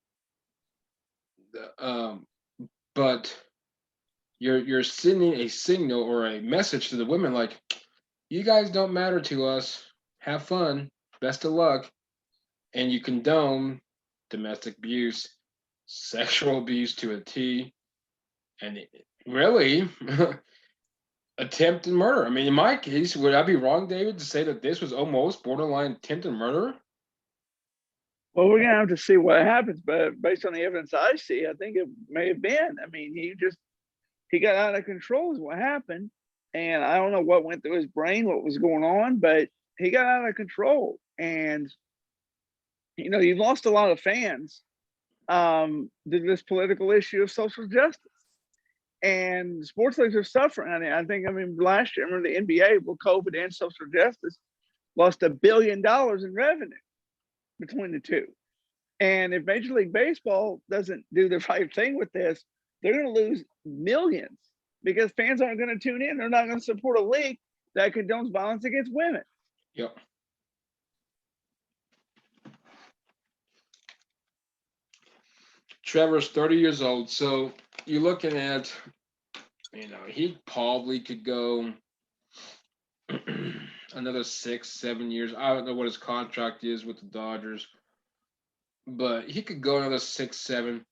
But you're sending a signal or a message to the women like, you guys don't matter to us. Have fun. Best of luck. And you condone domestic abuse, sexual abuse to a T, and really attempted murder. I mean, in my case, would I be wrong, David, to say that this was almost borderline attempted murder? Well, we're going to have to see what happens, but based on the evidence I see, I think it may have been. I mean, he got out of control is what happened. And I don't know what went through his brain, what was going on, but he got out of control. And, you've lost a lot of fans to this political issue of social justice. And sports leagues are suffering. I mean, last year, remember the NBA with COVID and social justice lost $1 billion in revenue between the two. And if Major League Baseball doesn't do the right thing with this, they're going to lose millions because fans aren't going to tune in. They're not going to support a league that condones violence against women. Yep. Trevor's 30 years old. So you're looking at, he probably could go another 6-7 years. I don't know what his contract is with the Dodgers, but he could go another 6-7.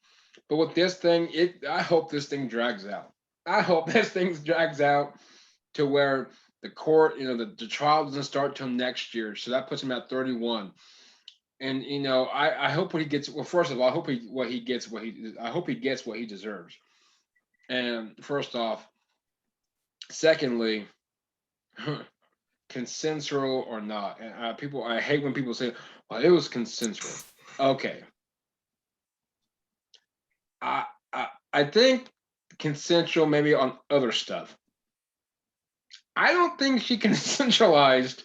But with this thing, I hope this thing drags out. I hope this thing drags out to where the court, the trial doesn't start till next year. So that puts him at 31. And I hope what he gets. Well, first of all, I hope he gets what he deserves. And first off, secondly, consensual or not. And I hate when people say, "Well, it was consensual." Okay, I I think consensual maybe on other stuff. I don't think she consensualized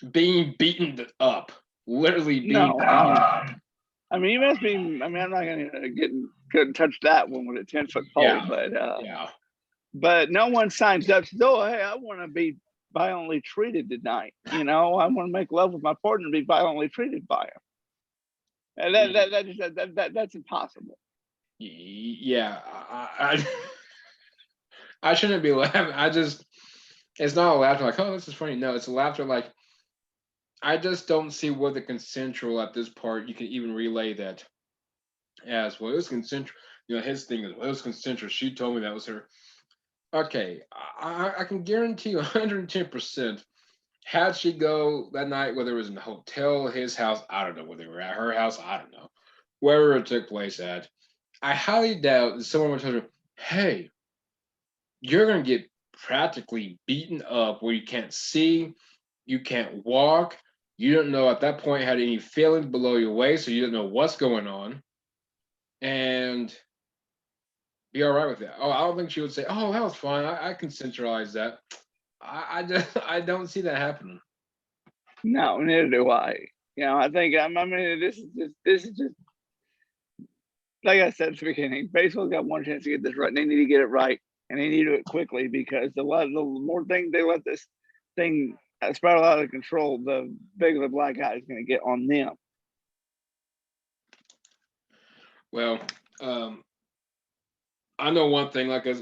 being beaten up, literally being No, beaten. I mean, you must be. I mean, I'm not going to couldn't touch that one with a 10-foot pole, Yeah, yeah. but no one signs up. Says, "Oh, hey, I want to be violently treated tonight." You know, I want to make love with my partner and be violently treated by him. And that's impossible. Yeah, I shouldn't be laughing. It's not a laughter like, oh, this is funny. No, it's a laughter like, I just don't see what the consensual at this part you can even relay that as well. It was consensual. His thing is, well, it was consensual. She told me that was her. Okay, I can guarantee you 110%. Had she go that night, whether it was in the hotel, his house, I don't know, whether they were at her house, I don't know, wherever it took place at, I highly doubt that someone would tell her, hey, you're going to get practically beaten up where you can't see, you can't walk, you don't know at that point had any feelings below your waist, so you don't know what's going on, and be all right with that. Oh, I don't think she would say, oh, that was fine. I can centralize that. I just I don't see that happening. No, neither do I. You know, I think I mean, this is just like I said at the beginning. Baseball's got one chance to get this right. They need to get it right, and they need to do it quickly because the more things they let this thing spiral out of control, the bigger the black eye is going to get on them. Well, I know one thing, like as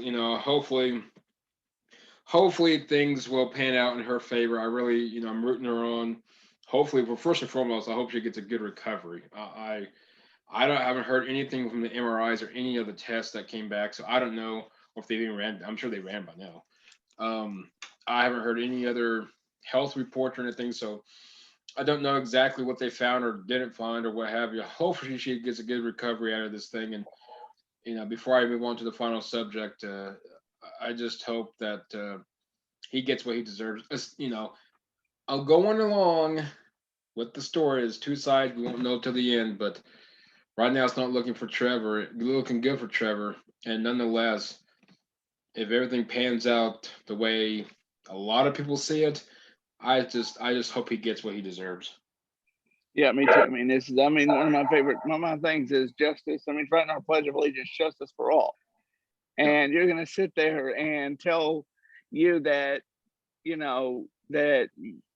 hopefully things will pan out in her favor. I really, I'm rooting her on. Hopefully, well, first and foremost, I hope she gets a good recovery. I haven't heard anything from the MRIs or any of the tests that came back, so I don't know if they even ran. I'm sure they ran by now. I haven't heard any other health reports or anything, so I don't know exactly what they found or didn't find or what have you. Hopefully, she gets a good recovery out of this thing. And before I move on to the final subject, I just hope that he gets what he deserves. I'll going along with the story. There's two sides. We won't know till the end, but right now it's not looking for Trevor. Looking good for Trevor. And nonetheless, if everything pans out the way a lot of people see it, I just hope he gets what he deserves. Yeah, me too. I mean, one of my things is justice. I mean, right in our Pledge of Allegiance, justice for all. Yeah. And you're going to sit there and tell you that, that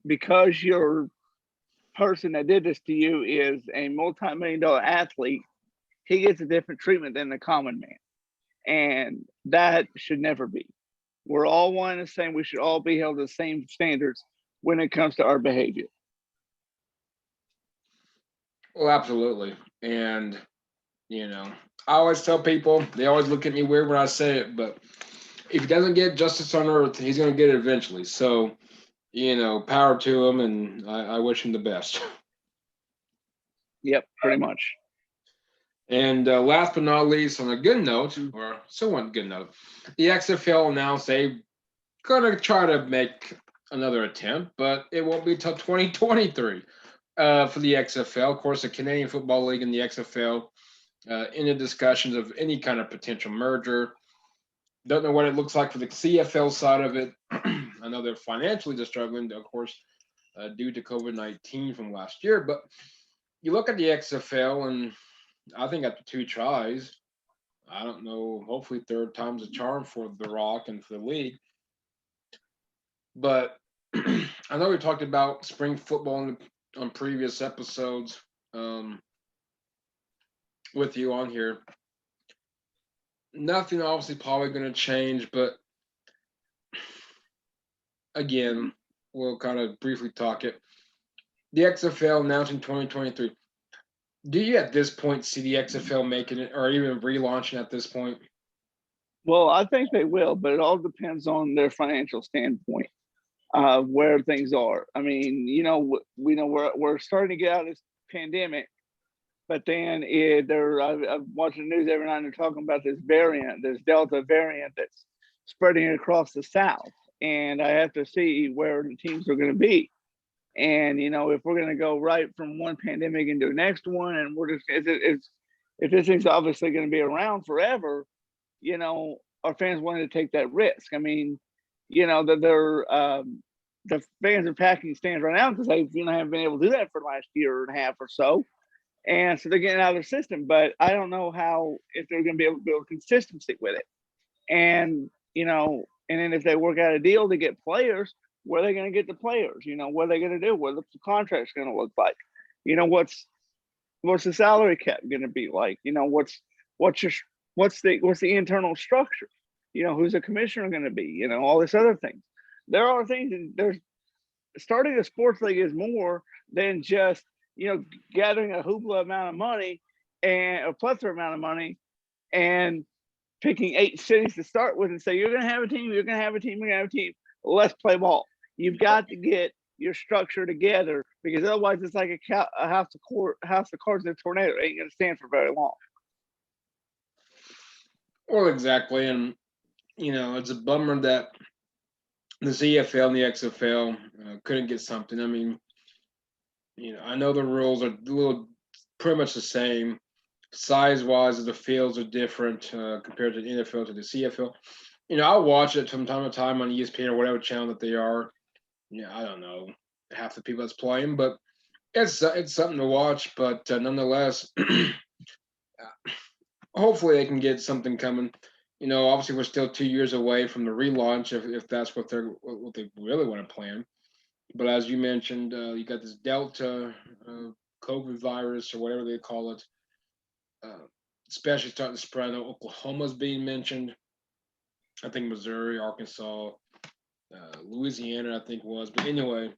because your person that did this to you is a multi-million-dollar athlete, he gets a different treatment than the common man. And that should never be. We're all one and the same. We should all be held to the same standards when it comes to our behavior. Well, absolutely. And I always tell people, they always look at me weird when I say it, but if he doesn't get justice on earth, he's going to get it eventually. So, power to him, and I wish him the best. Yep, pretty much. And last but not least, on a good note, or somewhat good note, the XFL announced they're going to try to make another attempt, but it won't be until 2023 for the XFL. Of course, the Canadian Football League and the XFL in the discussions of any kind of potential merger. Don't know what it looks like for the CFL side of it. I know they're financially just struggling, of course, due to COVID-19 from last year. But you look at the XFL, and I think after two tries, I don't know, hopefully third time's a charm for The Rock and for the league. But I know we talked about spring football on previous episodes with you on here. Nothing obviously probably going to change, but again, we'll kind of briefly talk it. The XFL announced in 2023. Do you at this point see the XFL making it or even relaunching at this point? Well, I think they will, but it all depends on their financial standpoint, where things are. I mean, we know we're starting to get out of this pandemic, but then I'm watching the news every night and they're talking about this Delta variant that's spreading across the South. And I have to see where the teams are going to be. And, if we're going to go right from one pandemic into the next one, and we're just, if this thing's obviously going to be around forever, our fans wanted to take that risk. I mean, the fans are packing stands right now because they haven't been able to do that for the last year and a half or so. And so they're getting out of their system, but I don't know if they're going to be able to build consistency with it. And, and then if they work out a deal to get players, where are they going to get the players? What are they going to do? What the contract's going to look like? What's the salary cap going to be like? What's the internal structure? Who's the commissioner going to be? All this other things. There are things. There's starting a sports league is more than just gathering a hoopla amount of money and a plethora amount of money and picking 8 cities to start with and say you're going to have a team, you're going to have a team, you're going to have a team. Let's play ball. You've got to get your structure together because otherwise it's like a house of cards in a tornado. It ain't going to stand for very long. Well, exactly, and it's a bummer that the CFL and the XFL couldn't get something. I mean, I know the rules are pretty much the same. Size-wise, the fields are different compared to the NFL to the CFL. I watch it from time to time on ESPN or whatever channel that they are. I don't know half the people that's playing, but it's something to watch. But nonetheless, hopefully they can get something coming. Obviously we're still 2 years away from the relaunch if that's what they really want to plan. But as you mentioned, you got this Delta COVID virus or whatever they call it, especially starting to spread. I know Oklahoma's being mentioned. I think Missouri, Arkansas, Louisiana, I think was. But anyway,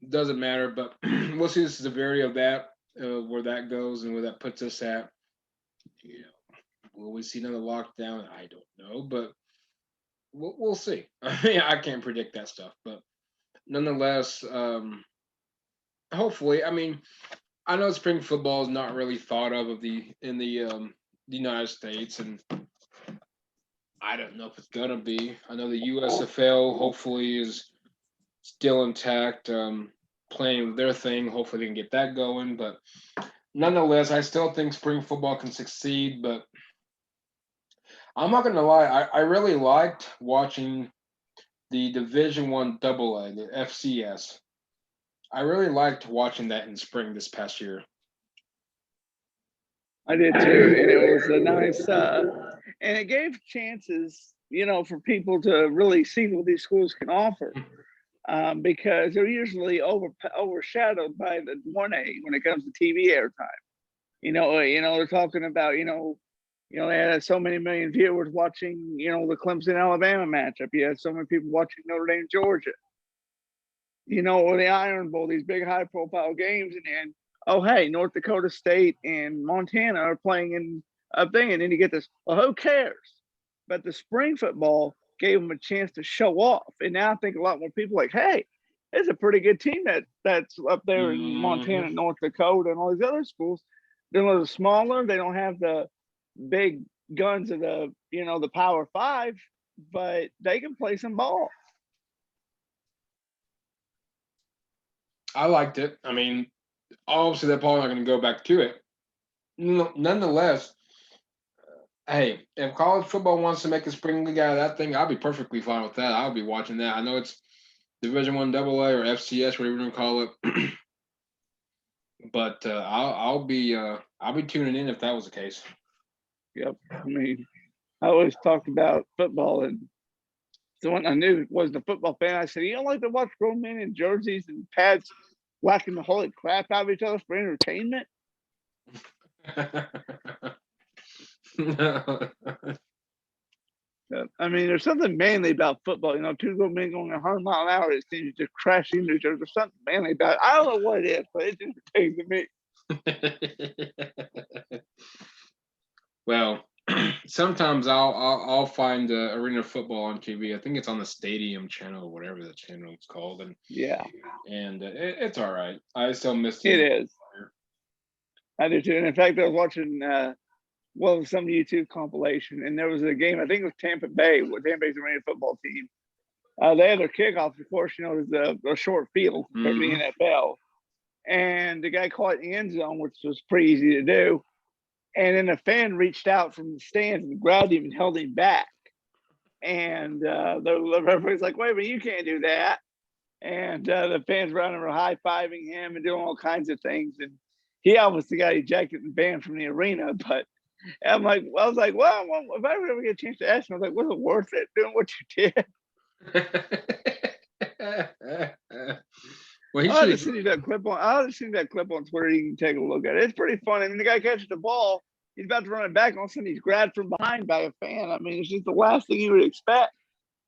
it doesn't matter. But we'll see the severity of that, where that goes and where that puts us at. Will we see another lockdown? I don't know, but we'll see. I mean, I can't predict that stuff, but nonetheless, hopefully. I mean, I know spring football is not really thought of in the United States, and I don't know if it's gonna be. I know the USFL hopefully is still intact, playing their thing. Hopefully, they can get that going, but nonetheless, I still think spring football can succeed, but I'm not gonna lie. I really liked watching the Division One AA, the FCS. I really liked watching that in spring this past year. I did too, and it was a nice, and it gave chances, for people to really see what these schools can offer, because they're usually overshadowed by the 1A when it comes to TV airtime. They're talking about, they had so many million viewers watching, the Clemson Alabama matchup. You had so many people watching Notre Dame Georgia, or the Iron Bowl, these big high profile games, and then oh hey, North Dakota State and Montana are playing in a thing, and then you get this. Well, who cares? But the spring football gave them a chance to show off, and now I think a lot more people like, hey, it's a pretty good team that's up there in Montana, North Dakota, and all these other schools. They're a little smaller. They don't have the big guns of the Power Five, but they can play some ball. I liked it. I mean, obviously they're probably not going to go back to it. Nonetheless, hey, if college football wants to make a spring league out of that thing, I'll be perfectly fine with that. I'll be watching that. I know it's Division One AA or FCS, whatever you want to call it, but I'll be tuning in if that was the case. Yep. I mean, I always talked about football, and someone I knew wasn't a football fan. I said, "You don't like to watch grown men in jerseys and pads whacking the holy crap out of each other for entertainment?" I mean, there's something manly about football. Two grown men going 100 miles an hour, it seems to just crash into each other. There's something manly about it. I don't know what it is, but it just entertains me. Well, sometimes I'll find arena football on TV. I think it's on the Stadium channel or whatever the channel is called, and it's all right. I still miss it. It is. I do too. And in fact, I was watching some YouTube compilation, and there was a game. I think it was Tampa Bay. Tampa Bay's arena football team. They had their kickoff, of course. It was a short field for the NFL, and the guy caught it in the end zone, which was pretty easy to do. And then a fan reached out from the stands and grabbed him and held him back. And the referee's like, wait a minute, you can't do that. And the fans around him were high-fiving him and doing all kinds of things. And he obviously got ejected and banned from the arena. But I was like, well, if I ever get a chance to ask him, I was like, was it worth it doing what you did? Well, I'll just send you that clip on Twitter. You can take a look at it. It's pretty funny. I mean, the guy catches the ball. He's about to run it back. All of a sudden, he's grabbed from behind by a fan. I mean, it's just the last thing you would expect.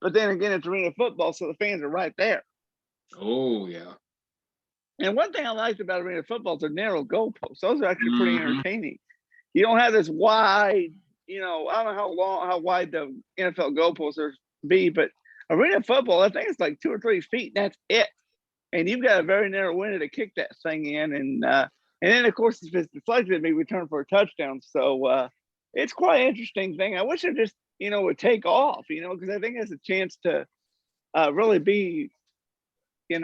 But then again, it's arena football, so the fans are right there. Oh, yeah. And one thing I liked about arena football is the narrow goalposts. Those are actually pretty entertaining. You don't have this wide, I don't know how wide the NFL goalposts are be, but arena football, I think it's like 2 or 3 feet. And that's it. And you've got a very narrow window to kick that thing in. And then, of course, if it's deflected, it may return for a touchdown. So it's quite an interesting thing. I wish it just, would take off, because I think it's a chance to really be, a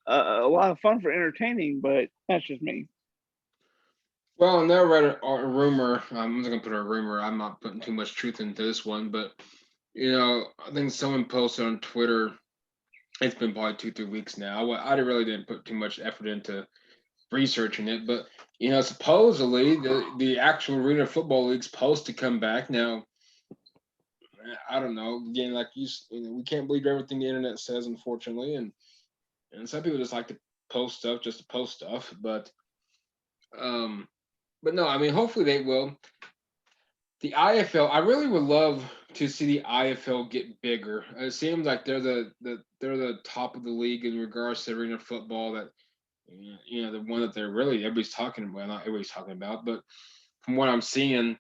lot of fun for entertaining, but that's just me. Well, I never read a rumor. I'm not going to put a rumor. I'm not putting too much truth into this one, but, I think someone posted on Twitter. It's been probably 2-3 weeks now. I really didn't put too much effort into researching it, but supposedly the actual Arena Football League's supposed to come back now. I don't know. Again, like we can't believe everything the internet says, unfortunately, and some people just like to post stuff just to post stuff. But no, I mean, hopefully they will. The IFL, I really would love to see the IFL get bigger. It seems like they're the top of the league in regards to arena football. That the one that everybody's talking about. Not everybody's talking about, but from what I'm seeing,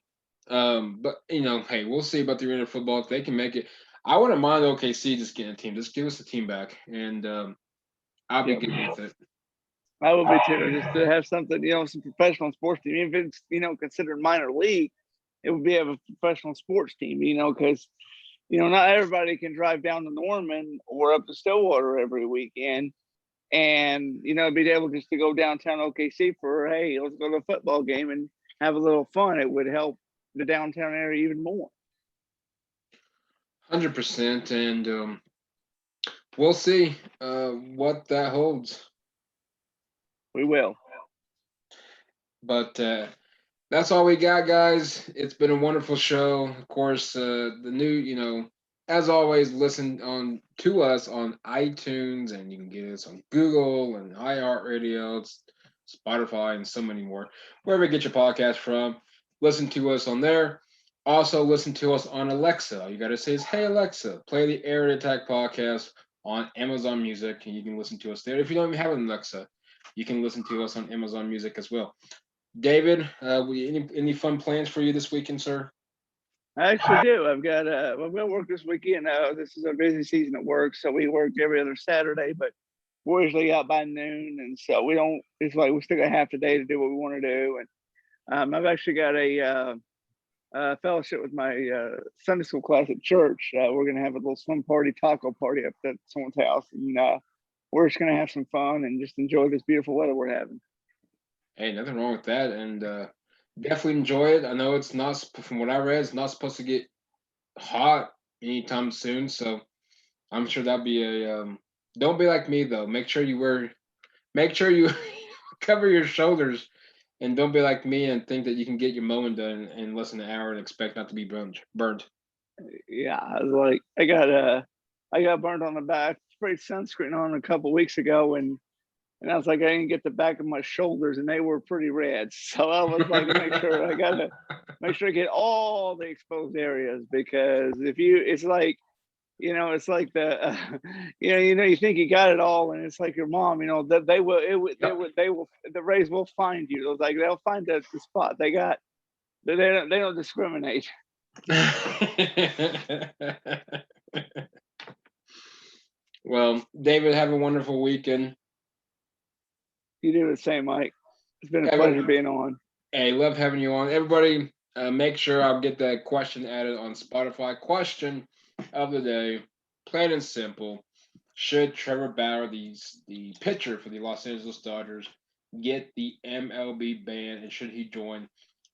but hey, we'll see about the arena football if they can make it. I wouldn't mind OKC just getting a team. Just give us a team back, and I'll be good with it. I would be too. Just to have something, some professional sports team, even if it's considered minor league. It would be a professional sports team, because, not everybody can drive down to Norman or up to Stillwater every weekend and, be able just to go downtown OKC for, hey, let's go to a football game and have a little fun. It would help the downtown area even more. 100%. And we'll see what that holds. We will. But that's all we got, guys. It's been a wonderful show. Of course, the new, as always, listen to us on iTunes, and you can get us on Google and iHeartRadio, Spotify, and so many more. Wherever you get your podcast from, listen to us on there. Also, listen to us on Alexa. All you got to say is, hey, Alexa, play the Air Attack podcast on Amazon Music, and you can listen to us there. If you don't even have an Alexa, you can listen to us on Amazon Music as well. David, any fun plans for you this weekend, sir? I actually do. I've got work this weekend. This is a busy season at work, so we work every other Saturday, but we're usually out by noon, and so we don't. It's like we still got half the day to do what we want to do. And I've actually got a fellowship with my Sunday school class at church. We're gonna have a little swim party, taco party up at someone's house, and we're just gonna have some fun and just enjoy this beautiful weather we're having. Hey, nothing wrong with that, and definitely enjoy it. I know it's not, from what I read, it's not supposed to get hot anytime soon, so I'm sure that'll be a. Don't be like me though. Make sure you cover your shoulders, and don't be like me and think that you can get your mowing done in less than an hour and expect not to be burnt. Yeah, I was like, I got burned on the back. Sprayed sunscreen on a couple weeks ago, and I was like, I didn't get the back of my shoulders, and they were pretty red. So I was like, I gotta make sure I get all the exposed areas, because it's like, it's like the, you think you got it all, and it's like your mom, that they will, the rays will find you. It was like they'll find the spot. They don't discriminate. Well, David, have a wonderful weekend. You do the same, Mike. It's been a pleasure being on. Hey, love having you on. Everybody, make sure I'll get that question added on Spotify. Question of the day, plain and simple. Should Trevor Bauer, the pitcher for the Los Angeles Dodgers, get the MLB ban, and should he join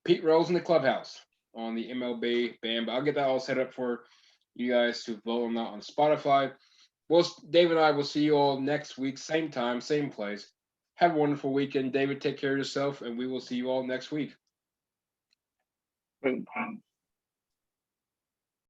Pete Rose in the clubhouse on the MLB band. But I'll get that all set up for you guys to vote on that on Spotify. Well, Dave and I will see you all next week, same time, same place. Have a wonderful weekend. David, take care of yourself, and we will see you all next week. Boom.